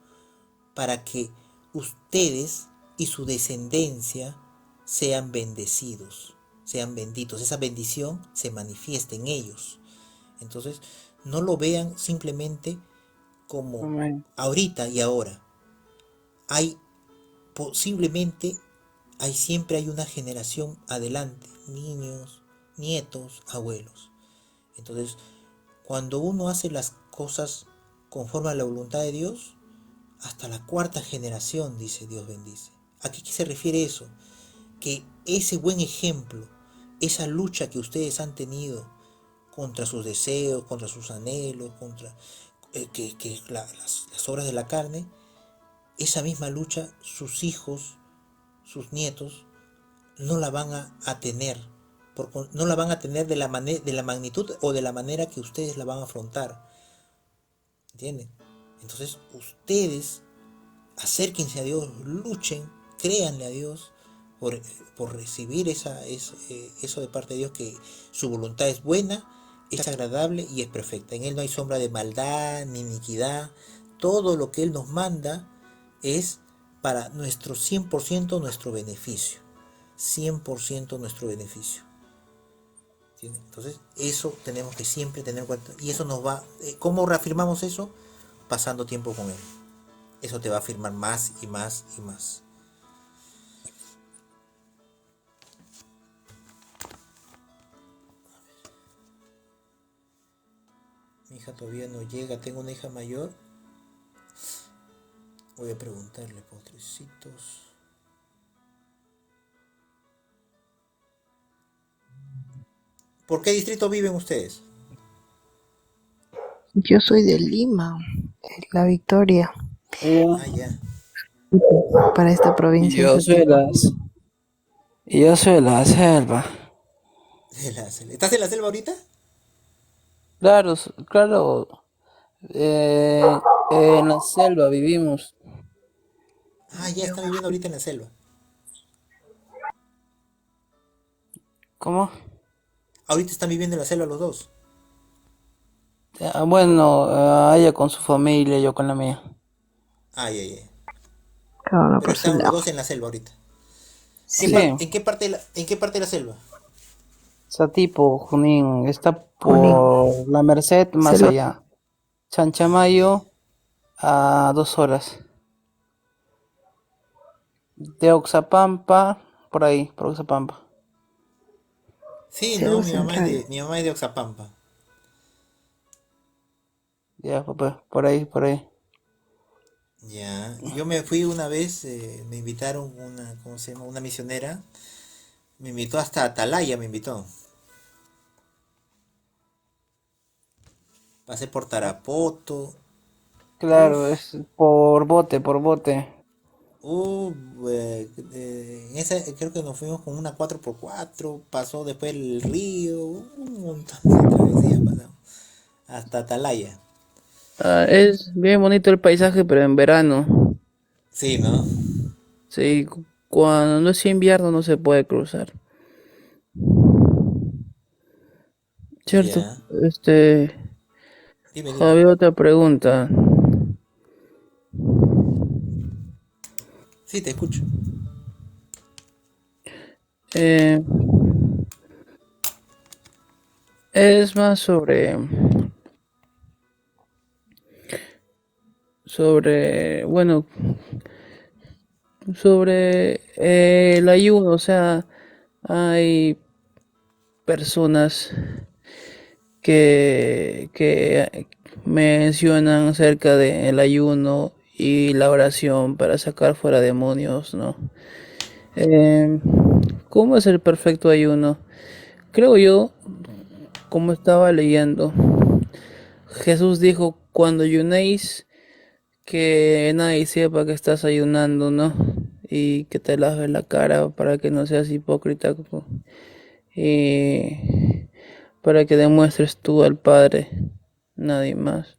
Speaker 2: para que ustedes y su descendencia sean bendecidos, sean benditos. Esa bendición se manifiesta en ellos. Entonces, no lo vean simplemente como
Speaker 1: Amén.
Speaker 2: ahorita y ahora. Hay posiblemente, siempre hay una generación adelante, niños, nietos, abuelos. Entonces, cuando uno hace las cosas conforme a la voluntad de Dios, hasta la cuarta generación, dice Dios bendice. ¿A qué se refiere eso? Que ese buen ejemplo, esa lucha que ustedes han tenido contra sus deseos, contra sus anhelos, contra las obras de la carne, esa misma lucha sus hijos, sus nietos, no la van a tener, no la van a tener de la magnitud o de la manera que ustedes la van a afrontar. ¿Entienden? Entonces ustedes acérquense a Dios, luchen, créanle a Dios por, por recibir eso de parte de Dios, que su voluntad es buena, es agradable y es perfecta. En Él no hay sombra de maldad ni iniquidad. Todo lo que Él nos manda es para nuestro 100% nuestro beneficio. 100% nuestro beneficio. ¿Entiendes? Entonces, eso tenemos que siempre tener en cuenta. Y eso nos va. ¿Cómo reafirmamos eso? Pasando tiempo con Él. Eso te va a afirmar más y más y más. Mi hija todavía no llega. Tengo una hija mayor. Voy a preguntarle, postrecitos. ¿Por qué distrito viven ustedes?
Speaker 3: Yo soy de Lima, La Victoria,
Speaker 2: Ah, ya.
Speaker 3: para esta provincia
Speaker 1: Yo
Speaker 3: hace
Speaker 1: soy
Speaker 3: tiempo.
Speaker 1: yo soy de la selva.
Speaker 2: ¿Estás en la selva ahorita?
Speaker 1: Claro, claro. eh, en la selva vivimos.
Speaker 2: Ah, ya están viviendo ahorita en la selva.
Speaker 1: ¿Cómo?
Speaker 2: Ahorita están viviendo en la selva los dos.
Speaker 1: Bueno, ella con su familia, yo con la mía.
Speaker 2: Ah, ya, ya.
Speaker 3: Cada uno
Speaker 2: Pero
Speaker 3: por su
Speaker 2: están los
Speaker 3: lado.
Speaker 2: dos en la selva ahorita.
Speaker 1: Sí,
Speaker 2: ¿En qué parte de la selva?
Speaker 1: Satipo, Junín, está
Speaker 3: Junín,
Speaker 1: por la Merced, más
Speaker 3: selva.
Speaker 1: allá.
Speaker 2: Ah, ya, ya.
Speaker 1: Chanchamayo, a 2 horas. De Oxapampa, por ahí, por Oxapampa.
Speaker 2: Sí, no,
Speaker 3: Selva central.
Speaker 2: mi mamá es de Oxapampa.
Speaker 1: Ya, papá, por ahí, por ahí.
Speaker 2: Ya, yo me fui una vez, me invitaron ¿cómo se llama? Una misionera, me invitó hasta Atalaya, me invitó. Pasé por Tarapoto,
Speaker 1: Claro,
Speaker 2: uff,
Speaker 1: es por bote, por bote.
Speaker 2: uff, en esa creo que nos fuimos con una 4x4, pasó después el río, un montón de travesías pasamos, hasta Atalaya.
Speaker 1: Es bien bonito el paisaje, pero en verano.
Speaker 2: Sí, ¿no?
Speaker 1: Sí, cuando no es invierno no se puede cruzar. Cierto,
Speaker 2: Ya, dime, dime.
Speaker 1: había otra pregunta.
Speaker 2: Sí, te escucho.
Speaker 1: Eh, es más sobre
Speaker 4: sobre, bueno, sobre el ayuno. O sea, hay personas que mencionan acerca del ayuno y la oración para sacar fuera demonios, ¿no? Eh, ¿Cómo es el perfecto ayuno? Creo yo, como estaba leyendo, Jesús dijo, cuando ayunéis, que nadie sepa que estás ayunando, ¿no? Y que te laves la cara para que no seas hipócrita y para que demuestres tú al Padre, nadie más.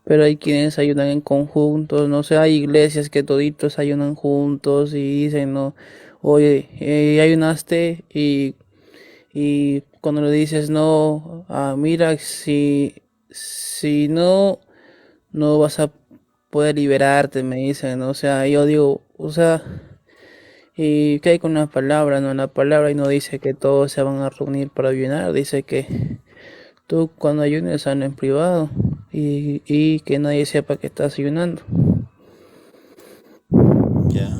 Speaker 4: Pero hay quienes ayunan en conjuntos, no sé, hay iglesias que toditos ayunan juntos y dicen, no, oye, ayunaste y cuando le dices, no, mira, si no, no vas a poder liberarte, me dicen, ¿no? O sea, yo digo, o sea, ¿y qué hay con la palabra? No, la palabra y no dice que todos se van a reunir para ayunar, dice que tú cuando ayunes hazlo en privado y que nadie sepa que estás ayunando.
Speaker 2: Ya,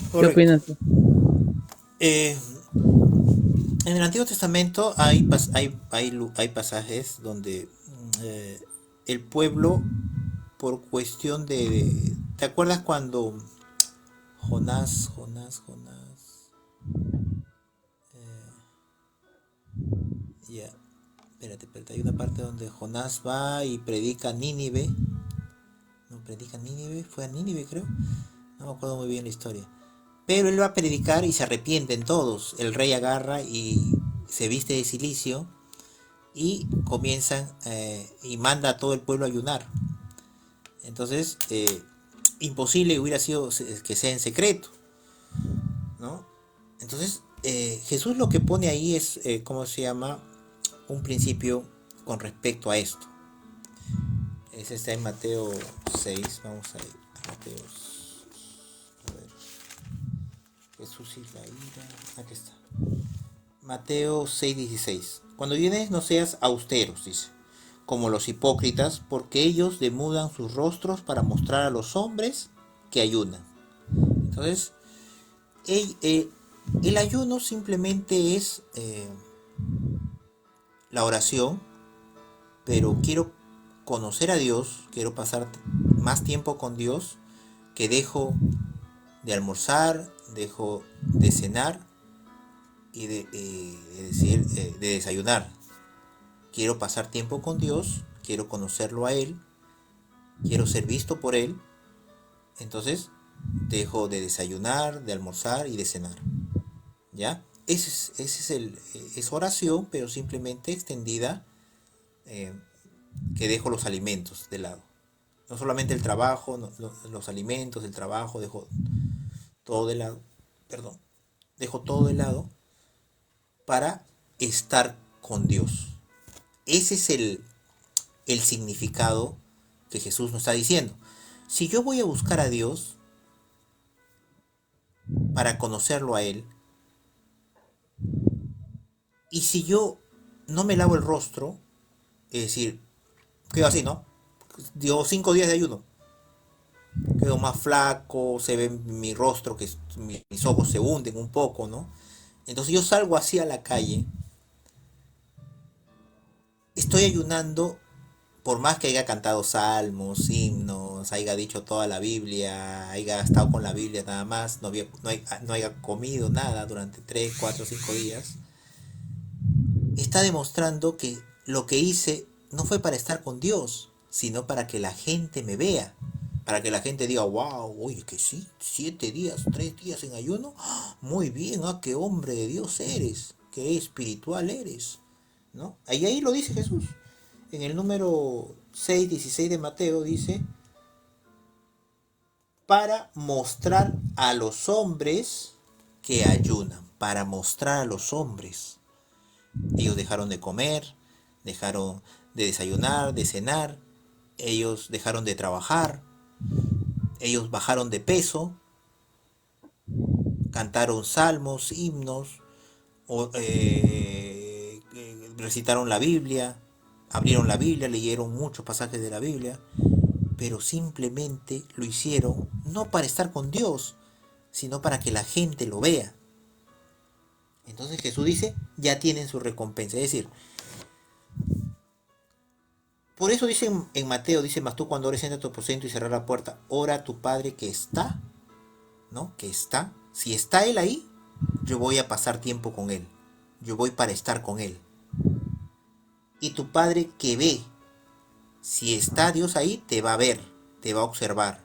Speaker 4: ¿Qué
Speaker 2: correcto.
Speaker 4: opinas tú?
Speaker 2: Eh, en el Antiguo Testamento hay pasajes donde el pueblo, por cuestión ¿te acuerdas cuando Jonás, ya, espérate, hay una parte donde Jonás va y predica a Nínive, no predica a Nínive, fue a Nínive creo, no me acuerdo muy bien la historia, pero él va a predicar y se arrepienten todos, el rey agarra y se viste de silicio y comienzan y manda a todo el pueblo a ayunar. Entonces, imposible hubiera sido que sea en secreto, ¿no? Entonces, Jesús lo que pone ahí es, ¿cómo se llama? Un principio con respecto a esto. Ese está en Mateo 6, vamos a ir a Mateo. A ver, Jesús y la ira, aquí está. Mateo 6:16. Cuando vienes no seas austeros, dice, como los hipócritas, porque ellos demudan sus rostros para mostrar a los hombres que ayunan. Entonces, el ayuno simplemente es la oración, pero quiero conocer a Dios, quiero pasar más tiempo con Dios, que dejo de almorzar, dejo de cenar y de desayunar. Quiero pasar tiempo con Dios, quiero conocerlo a Él, quiero ser visto por Él. Entonces dejo de desayunar, de almorzar y de cenar. ¿Ya? Es oración, pero simplemente extendida, eh, que dejo los alimentos de lado. No solamente el trabajo, los alimentos, el trabajo, dejo todo de lado. Perdón. Dejo todo de lado para estar con Dios. Ese es el significado que Jesús nos está diciendo. Si yo voy a buscar a Dios para conocerlo a Él, y si yo no me lavo el rostro, es decir, quedo así, ¿no? Digo 5 días de ayuno, quedo más flaco, se ve mi rostro, que mis ojos se hunden un poco, ¿no? Entonces yo salgo así a la calle, estoy ayunando, por más que haya cantado salmos, himnos, haya dicho toda la Biblia, haya estado con la Biblia nada más, no haya comido nada durante 3 4 5 días, está demostrando que lo que hice no fue para estar con Dios, sino para que la gente me vea, para que la gente diga, wow, oye, que sí, 7 días, 3 días en ayuno, muy bien, qué hombre de Dios eres, qué espiritual eres, ¿no? Ahí lo dice Jesús. En el número 6:16 de Mateo dice, para mostrar a los hombres que ayunan, para mostrar a los hombres. Ellos dejaron de comer, dejaron de desayunar, de cenar, ellos dejaron de trabajar, ellos bajaron de peso, cantaron salmos, himnos, o, recitaron la Biblia, abrieron la Biblia, leyeron muchos pasajes de la Biblia, pero simplemente lo hicieron no para estar con Dios, sino para que la gente lo vea. Entonces Jesús dice, ya tienen su recompensa. Es decir, por eso dice en Mateo, dice, mas tú cuando ores entra a tu aposento y cerrar la puerta, ora a tu Padre que está, ¿no? Que está. Si está Él ahí, yo voy a pasar tiempo con Él. Yo voy para estar con Él. Y tu Padre que ve, si está Dios ahí, te va a ver, te va a observar.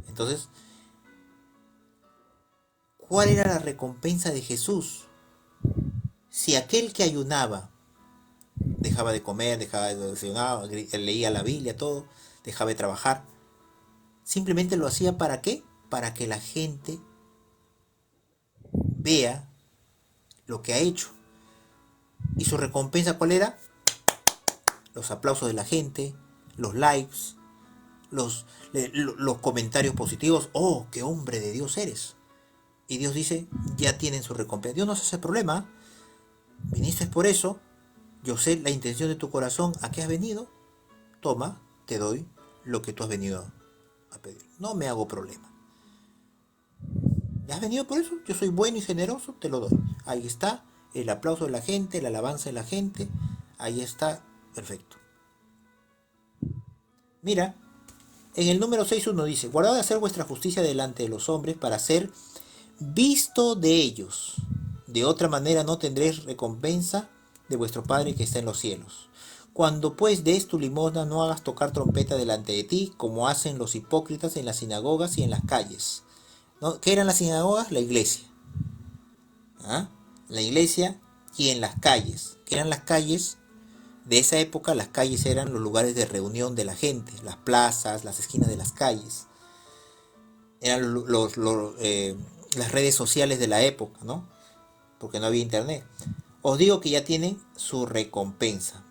Speaker 2: Entonces, ¿cuál era la recompensa de Jesús? Si aquel que ayunaba dejaba de comer, dejaba de desayunar, leía la Biblia, todo, dejaba de trabajar, simplemente lo hacía ¿para qué? Para que la gente vea lo que ha hecho. ¿Y su recompensa cuál era? Los aplausos de la gente, los likes, los comentarios positivos. ¡Oh, qué hombre de Dios eres! Y Dios dice, ya tienen su recompensa. Dios no se hace problema. Viniste por eso. Yo sé la intención de tu corazón. ¿A qué has venido? Toma, te doy lo que tú has venido a pedir. No me hago problema. ¿Ya has venido por eso? Yo soy bueno y generoso, te lo doy. Ahí está el aplauso de la gente, la alabanza de la gente. Ahí está, perfecto. Mira, en el número 6.1 dice, guardad de hacer vuestra justicia delante de los hombres para ser visto de ellos. De otra manera no tendréis recompensa de vuestro Padre que está en los cielos. Cuando pues des tu limosna, no hagas tocar trompeta delante de ti, como hacen los hipócritas en las sinagogas y en las calles. ¿No? ¿Qué eran las sinagogas? La iglesia. ¿Ah? La iglesia y en las calles. ¿Qué eran las calles? De esa época las calles eran los lugares de reunión de la gente, las plazas, las esquinas de las calles. Eran las redes sociales de la época, ¿no? Porque no había internet. Os digo que ya tienen su recompensa.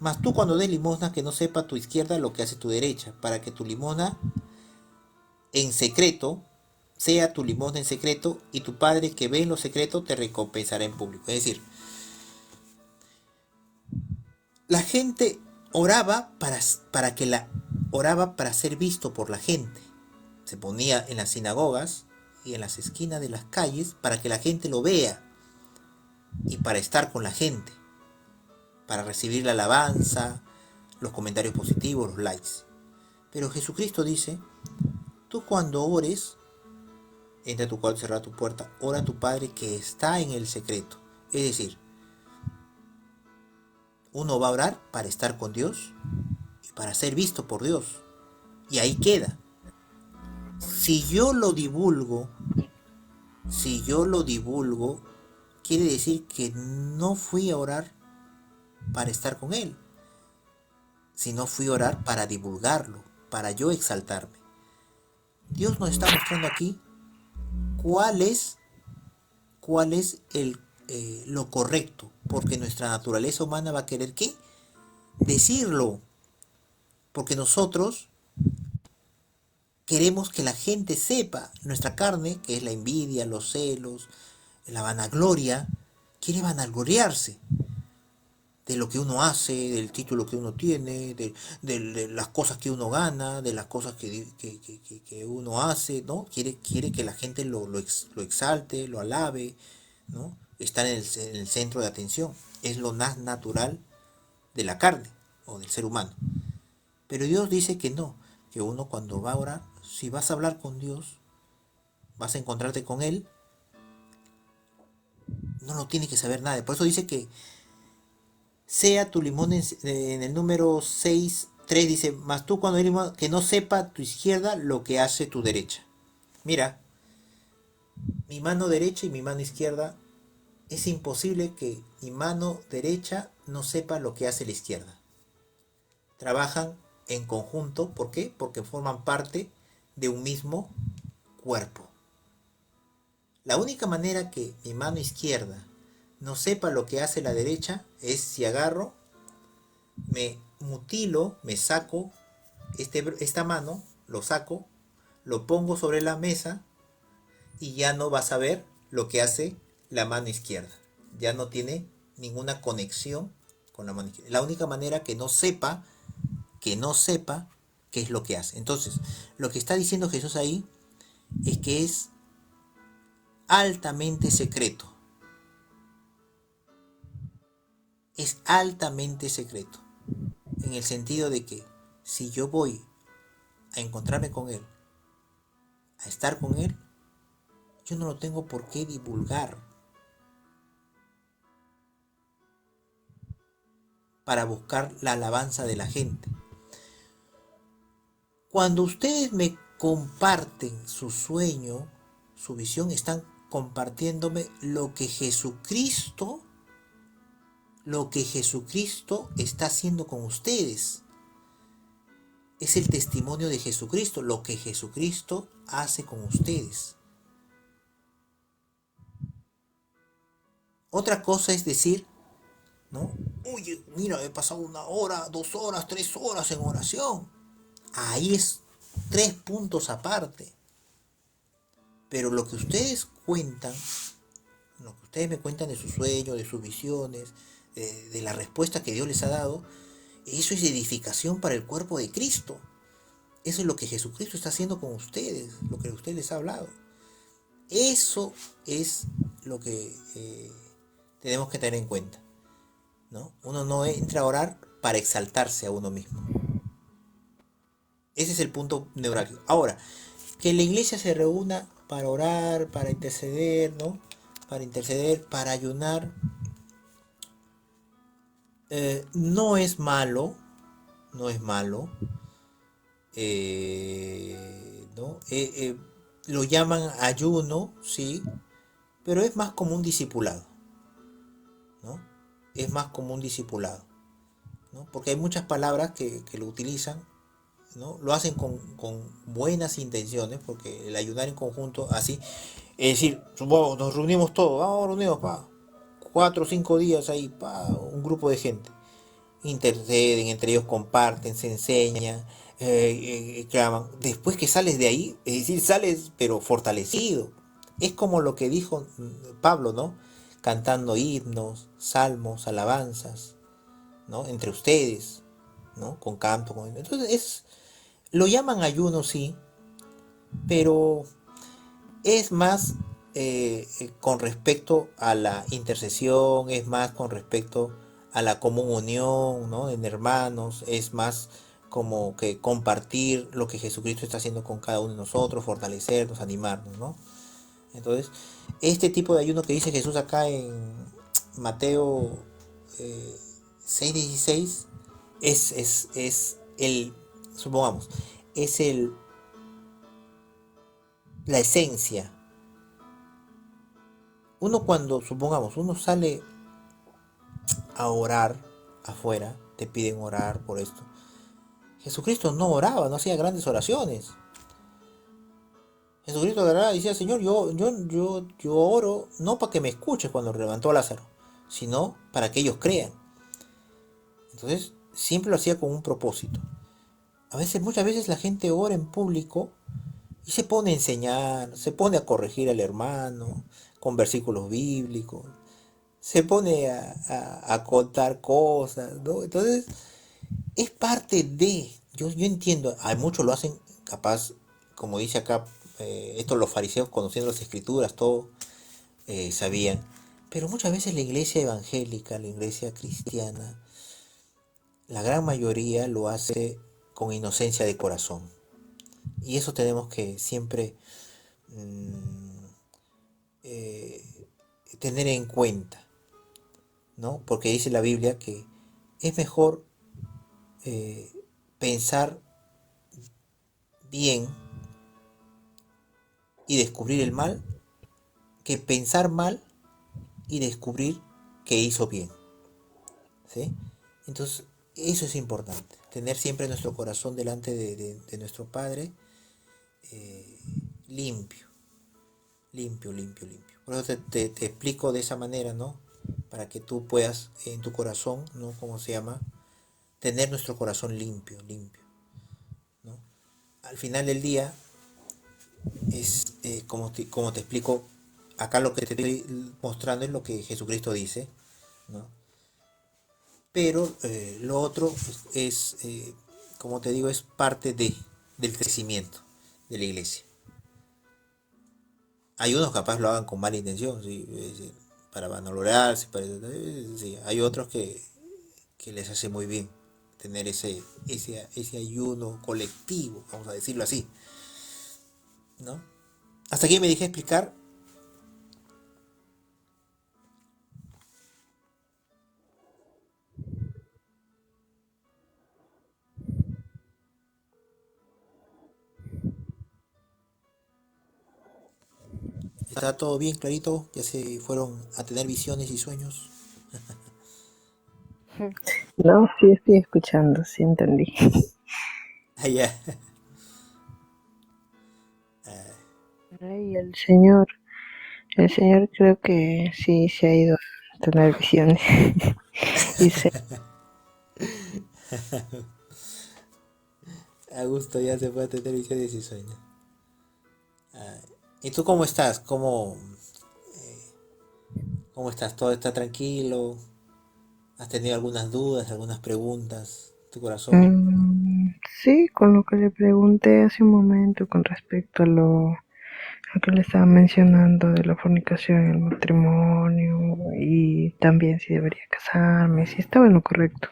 Speaker 2: Mas tú cuando des limosna, que no sepa tu izquierda lo que hace tu derecha, para que tu limosna en secreto sea tu limosna en secreto, y tu Padre que ve en lo secreto te recompensará en público. Es decir, la gente oraba oraba para ser visto por la gente. Se ponía en las sinagogas y en las esquinas de las calles para que la gente lo vea y para estar con la gente, para recibir la alabanza, los comentarios positivos, los likes. Pero Jesucristo dice, tú cuando ores, entra a tu cuarto, cerra tu puerta, ora a tu Padre que está en el secreto. Es decir, uno va a orar para estar con Dios y para ser visto por Dios. Y ahí queda. Si yo lo divulgo, quiere decir que no fui a orar para estar con Él, sino fui a orar para divulgarlo, para yo exaltarme. Dios nos está mostrando aquí cuál es lo correcto, porque nuestra naturaleza humana va a querer ¿qué? Decirlo, porque nosotros queremos que la gente sepa. Nuestra carne, que es la envidia, los celos, la vanagloria, quiere vanagloriarse de lo que uno hace, del título que uno tiene, de las cosas que uno gana, de las cosas que uno hace, ¿no? Quiere que la gente lo exalte, lo alabe, ¿no? Estar en el centro de atención. Es lo más natural de la carne o del ser humano. Pero Dios dice que no, que uno cuando va a orar, si vas a hablar con Dios, vas a encontrarte con Él, no lo tiene que saber nadie. Por eso dice que sea tu limón en el número 6.3 dice, mas tú cuando eres que no sepa tu izquierda lo que hace tu derecha. Mira, mi mano derecha y mi mano izquierda, es imposible que mi mano derecha no sepa lo que hace la izquierda. Trabajan en conjunto, ¿por qué? Porque forman parte de un mismo cuerpo. La única manera que mi mano izquierda no sepa lo que hace la derecha es si agarro, me mutilo, me saco esta mano, lo saco, lo pongo sobre la mesa y ya no vas a ver lo que hace la mano izquierda. Ya no tiene ninguna conexión con la mano izquierda. La única manera que no sepa qué es lo que hace. Entonces, lo que está diciendo Jesús ahí es que es altamente secreto. Es altamente secreto. En el sentido de que si yo voy a encontrarme con Él, a estar con Él, yo no lo tengo por qué divulgar para buscar la alabanza de la gente. Cuando ustedes me comparten su sueño, su visión, están compartiéndome lo que Jesucristo está haciendo con ustedes. Es el testimonio de Jesucristo, lo que Jesucristo hace con ustedes. Otra cosa es decir, ¿no? Oye, mira, he pasado 1 hora, 2 horas, 3 horas en oración. Ahí es 3 puntos aparte. Pero lo que ustedes cuentan, lo que ustedes me cuentan de sus sueños, de sus visiones, de la respuesta que Dios les ha dado, eso es edificación para el cuerpo de Cristo. Eso es lo que Jesucristo está haciendo con ustedes, lo que usted les ha hablado. Eso es lo que tenemos que tener en cuenta, ¿no? Uno no entra a orar para exaltarse a uno mismo. Ese es el punto neurálgico. Ahora, que la iglesia se reúna para orar, para interceder, ¿no? Para ayunar, no es malo, no es malo, ¿no? Lo llaman ayuno, sí, pero es más como un discipulado, ¿no? Es más como un discipulado, ¿no? Porque hay muchas palabras que lo utilizan, ¿no? Lo hacen con buenas intenciones, porque el ayudar en conjunto, así, es decir, supongamos, nos reunimos todos, vamos reunidos, 4 o 5 días ahí, un grupo de gente, interceden, entre ellos comparten, se enseñan, claman. Después que sales de ahí, es decir, sales pero fortalecido. Es como lo que dijo Pablo, ¿no? Cantando himnos, salmos, alabanzas, ¿no? Entre ustedes, ¿no? Con canto, entonces lo llaman ayuno, sí, pero es más con respecto a la intercesión, es más con respecto a la común unión, ¿no? En hermanos, es más como que compartir lo que Jesucristo está haciendo con cada uno de nosotros, fortalecernos, animarnos, ¿no? Entonces, este tipo de ayuno que dice Jesús acá en Mateo 6:16 es el, supongamos, es la esencia. Uno cuando, supongamos, uno sale a orar afuera, te piden orar por esto. Jesucristo no oraba, no hacía grandes oraciones. Jesucristo oraba y decía, Señor, yo oro no para que me escuches cuando levantó a Lázaro, sino para que ellos crean. Entonces, siempre lo hacía con un propósito. Muchas veces la gente ora en público y se pone a enseñar, se pone a corregir al hermano con versículos bíblicos, se pone a contar cosas, ¿no? Entonces, es parte de, yo entiendo, hay muchos lo hacen capaz, como dice acá, esto los fariseos conociendo las escrituras, todo sabían, pero muchas veces la iglesia evangélica, la iglesia cristiana, la gran mayoría lo hace con inocencia de corazón. Y eso tenemos que siempre eh, tener en cuenta, ¿no? Porque dice la Biblia que es mejor pensar bien y descubrir el mal que pensar mal y descubrir que hizo bien, ¿sí? Entonces, eso es importante, tener siempre nuestro corazón delante de nuestro Padre eh, limpio, limpio, limpio, limpio. Por eso te explico de esa manera, ¿no? Para que tú puedas en tu corazón, ¿no? ¿Cómo se llama? Tener nuestro corazón limpio, limpio, ¿no? Al final del día es como te explico, acá lo que te estoy mostrando es lo que Jesucristo dice, ¿no? Pero lo otro es como te digo, es parte del crecimiento de la iglesia. Hay unos capaz lo hagan con mala intención, ¿sí? Es decir, para vanagloriarse, sí. Hay otros que les hace muy bien tener ese ayuno colectivo, vamos a decirlo así, ¿no? Hasta aquí me dejé explicar. Está todo bien clarito, ya se fueron a tener visiones y sueños.
Speaker 3: No, sí estoy escuchando, sí entendí.
Speaker 2: Allá.
Speaker 3: Ay, el señor creo que sí se ha ido a tener visiones y se
Speaker 2: A gusto ya se fue a tener visiones y sueños. ¿Y tú cómo estás? ¿Cómo estás? ¿Todo está tranquilo? ¿Has tenido algunas dudas, algunas preguntas? ¿Tu corazón?
Speaker 3: Sí, con lo que le pregunté hace un momento con respecto a que le estaba mencionando de la fornicación en el matrimonio y también si debería casarme, si estaba en lo correcto.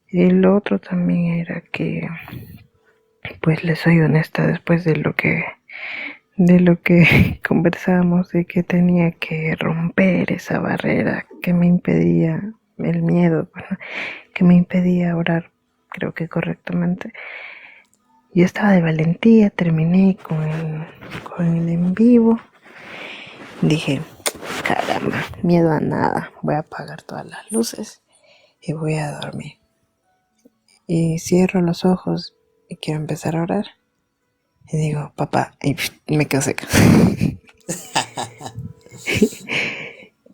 Speaker 3: Y lo otro también era que, pues le soy honesta después de lo que conversamos, de que tenía que romper esa barrera que me impedía, el miedo, bueno, que me impedía orar, creo que correctamente. Yo estaba de valentía, terminé con el en vivo. Dije, caramba, miedo a nada. Voy a apagar todas las luces y voy a dormir. Y cierro los ojos y quiero empezar a orar. Y digo, papá, y me quedo seca.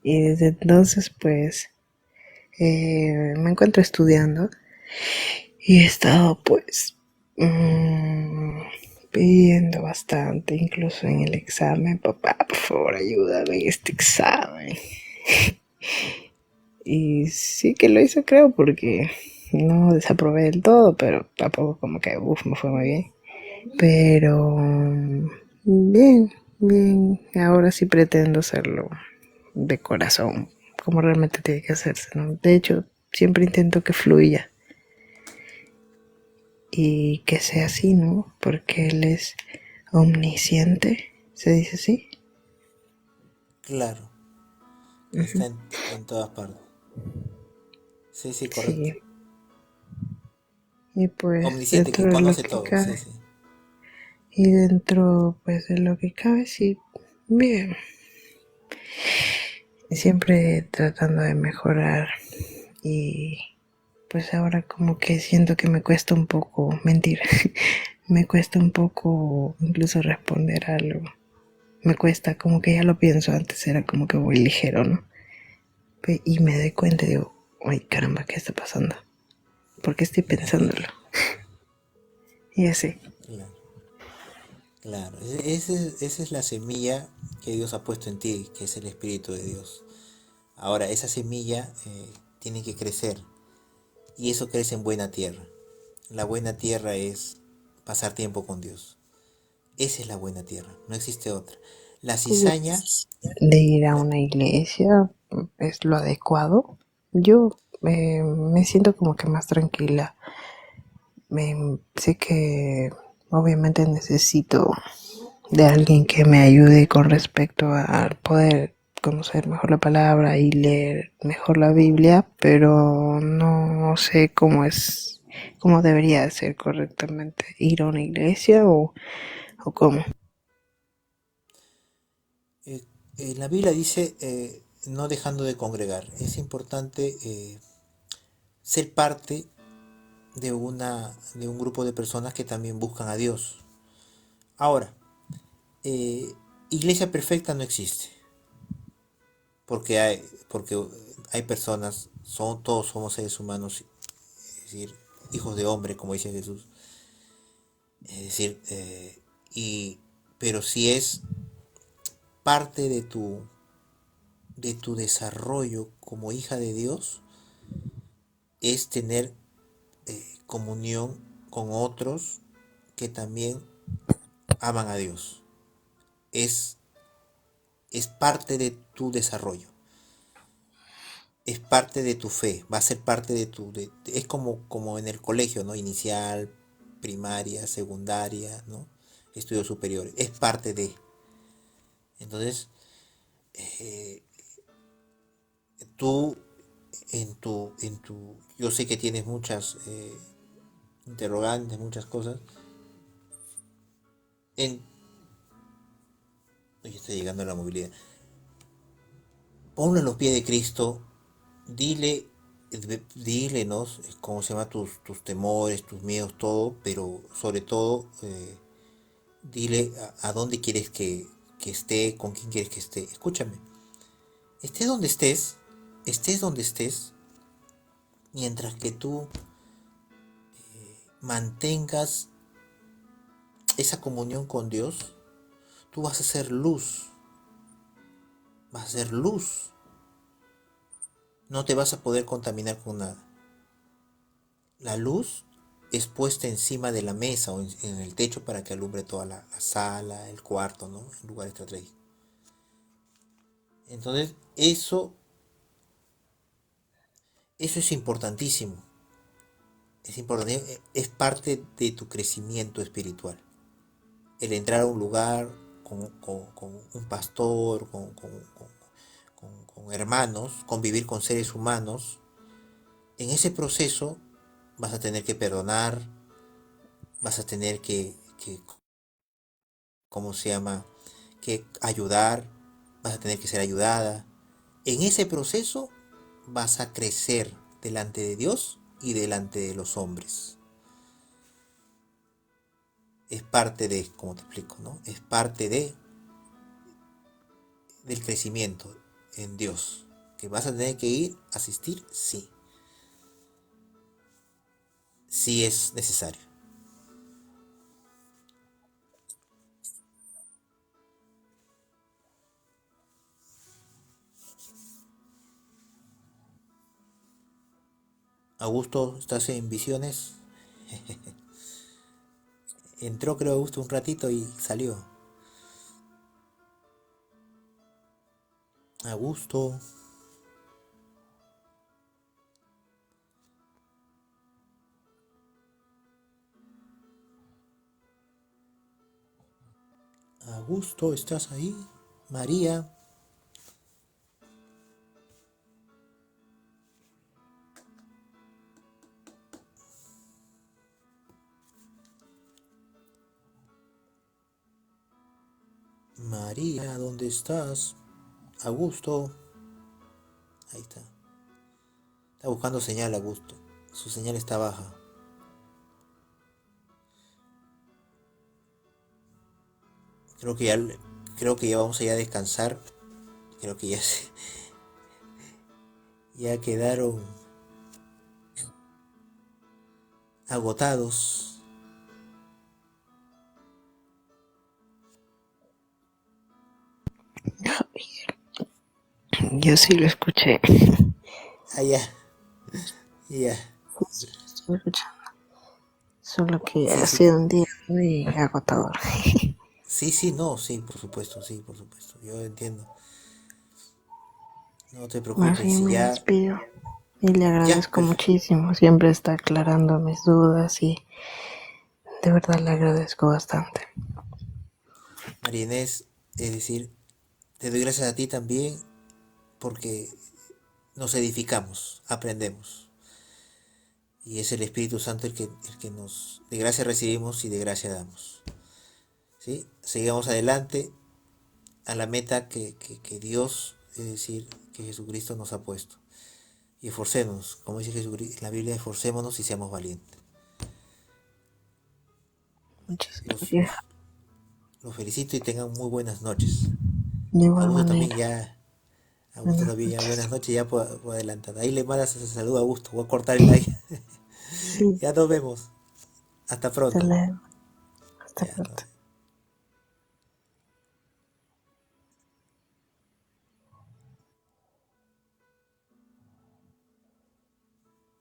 Speaker 3: Y desde entonces, pues, me encuentro estudiando y he estado, pues, pidiendo bastante, incluso en el examen. Papá, por favor, ayúdame en este examen. Y sí que lo hice, creo, porque no desaprobé del todo, pero tampoco como que, me fue muy bien. Pero bien, bien, ahora sí pretendo hacerlo de corazón, como realmente tiene que hacerse, ¿no? De hecho, siempre intento que fluya y que sea así, ¿no? Porque él es omnisciente, se dice así.
Speaker 2: Claro, está en todas partes. Sí, sí, correcto.
Speaker 3: Sí, y pues
Speaker 2: Omnisciente, que
Speaker 3: dentro de lo
Speaker 2: conoce
Speaker 3: que
Speaker 2: todo, sí,
Speaker 3: cabe,
Speaker 2: sí.
Speaker 3: y dentro pues de lo que cabe, sí, bien, siempre tratando de mejorar y pues ahora como que siento que me cuesta un poco mentir, me cuesta un poco incluso responder algo, me cuesta como que ya lo pienso, antes era como que voy ligero, ¿no? Y me doy cuenta y digo, ay caramba, ¿qué está pasando? ¿Por qué estoy pensándolo? Y así.
Speaker 2: Claro, claro. Esa es la semilla que Dios ha puesto en ti, que es el Espíritu de Dios. Ahora, esa semilla tiene que crecer y eso crece en buena tierra. La buena tierra es pasar tiempo con Dios. Esa es la buena tierra, no existe otra. La cizaña,
Speaker 3: De ir a
Speaker 2: la-
Speaker 3: una iglesia es lo adecuado. Yo me siento como que más tranquila. Sé que obviamente necesito de alguien que me ayude con respecto a poder conocer mejor la palabra y leer mejor la Biblia, pero no sé cómo debería ser correctamente. ¿Ir a una iglesia o cómo?
Speaker 2: eh, la Biblia dice no dejando de congregar. Es importante ser parte de un grupo de personas que también buscan a Dios. Ahora, eh, iglesia perfecta no existe, porque hay personas, todos somos seres humanos, es decir, hijos de hombre, como dice Jesús. Es decir, y, pero si es parte de tu desarrollo como hija de Dios, es tener comunión con otros que también aman a Dios. Es, es parte de tu desarrollo, es parte de tu fe, va a ser parte de es como en el colegio, ¿no? Inicial, primaria, secundaria, ¿no? Estudios superiores, es parte de. Entonces, eh, tú yo sé que tienes muchas interrogantes, muchas cosas. En, Hoy está llegando la movilidad. Ponlo en los pies de Cristo, dile, dílenos cómo se llama tus temores, tus miedos, todo, pero sobre todo dile a dónde quieres que esté, con quién quieres que esté. Escúchame, estés donde estés, mientras que tú mantengas esa comunión con Dios, tú vas a ser luz, vas a ser luz. No te vas a poder contaminar con nada. La luz es puesta encima de la mesa o en el techo para que alumbre toda la sala, el cuarto, ¿no? En lugares estratégicos. Entonces, eso es importantísimo. Es importante, es parte de tu crecimiento espiritual. El entrar a un lugar con un pastor, con hermanos, convivir con seres humanos, en ese proceso vas a tener que perdonar, vas a tener que ¿cómo se llama? Que ayudar, vas a tener que ser ayudada. En ese proceso vas a crecer delante de Dios y delante de los hombres. Es parte de, como te explico, ¿no? Es parte del crecimiento en Dios. Que vas a tener que ir a asistir, sí. Sí es necesario. Augusto, ¿estás en visiones? Entró creo Augusto un ratito y salió. Augusto, Augusto, ¿estás ahí? María, María, ¿dónde estás? Augusto, ahí está. Está buscando señal, Augusto. Su señal está baja. Creo que ya, creo que ya vamos a ir a descansar. Creo que ya quedaron agotados.
Speaker 3: Yo sí lo escuché.
Speaker 2: Ah, ya, ya.
Speaker 3: Sí, lo estoy escuchando. Solo que
Speaker 2: Sí,
Speaker 3: ha
Speaker 2: sí.
Speaker 3: sido un día muy agotador.
Speaker 2: Sí, sí, no, sí, por supuesto, sí, por supuesto. Yo entiendo. No te
Speaker 3: Más
Speaker 2: preocupes,
Speaker 3: bien
Speaker 2: si
Speaker 3: me
Speaker 2: ya,
Speaker 3: despido y le
Speaker 2: ya,
Speaker 3: agradezco
Speaker 2: perfecto.
Speaker 3: muchísimo. Siempre está aclarando mis dudas y de verdad le agradezco bastante.
Speaker 2: María Inés, es decir, te doy gracias a ti también porque nos edificamos, aprendemos. Y es el Espíritu Santo el que nos, de gracia recibimos y de gracia damos. ¿Sí? Sigamos adelante a la meta que Dios, es decir, que Jesucristo nos ha puesto. Y esforcémonos, como dice Jesucristo en la Biblia, esforcémonos y seamos valientes.
Speaker 3: Muchas
Speaker 2: Los,
Speaker 3: gracias.
Speaker 2: los, los felicito y tengan muy buenas noches.
Speaker 3: De igual
Speaker 2: Augusto también
Speaker 3: manera.
Speaker 2: ya, Augusto
Speaker 3: Buenas
Speaker 2: también ya,
Speaker 3: noches.
Speaker 2: buenas noches ya por adelantado. Ahí le mandas ese saludo a Augusto, voy a cortar el aire.
Speaker 3: Sí,
Speaker 2: Ya nos vemos. Hasta
Speaker 3: hasta
Speaker 2: pronto.
Speaker 3: luego. Hasta
Speaker 2: Ya,
Speaker 3: pronto.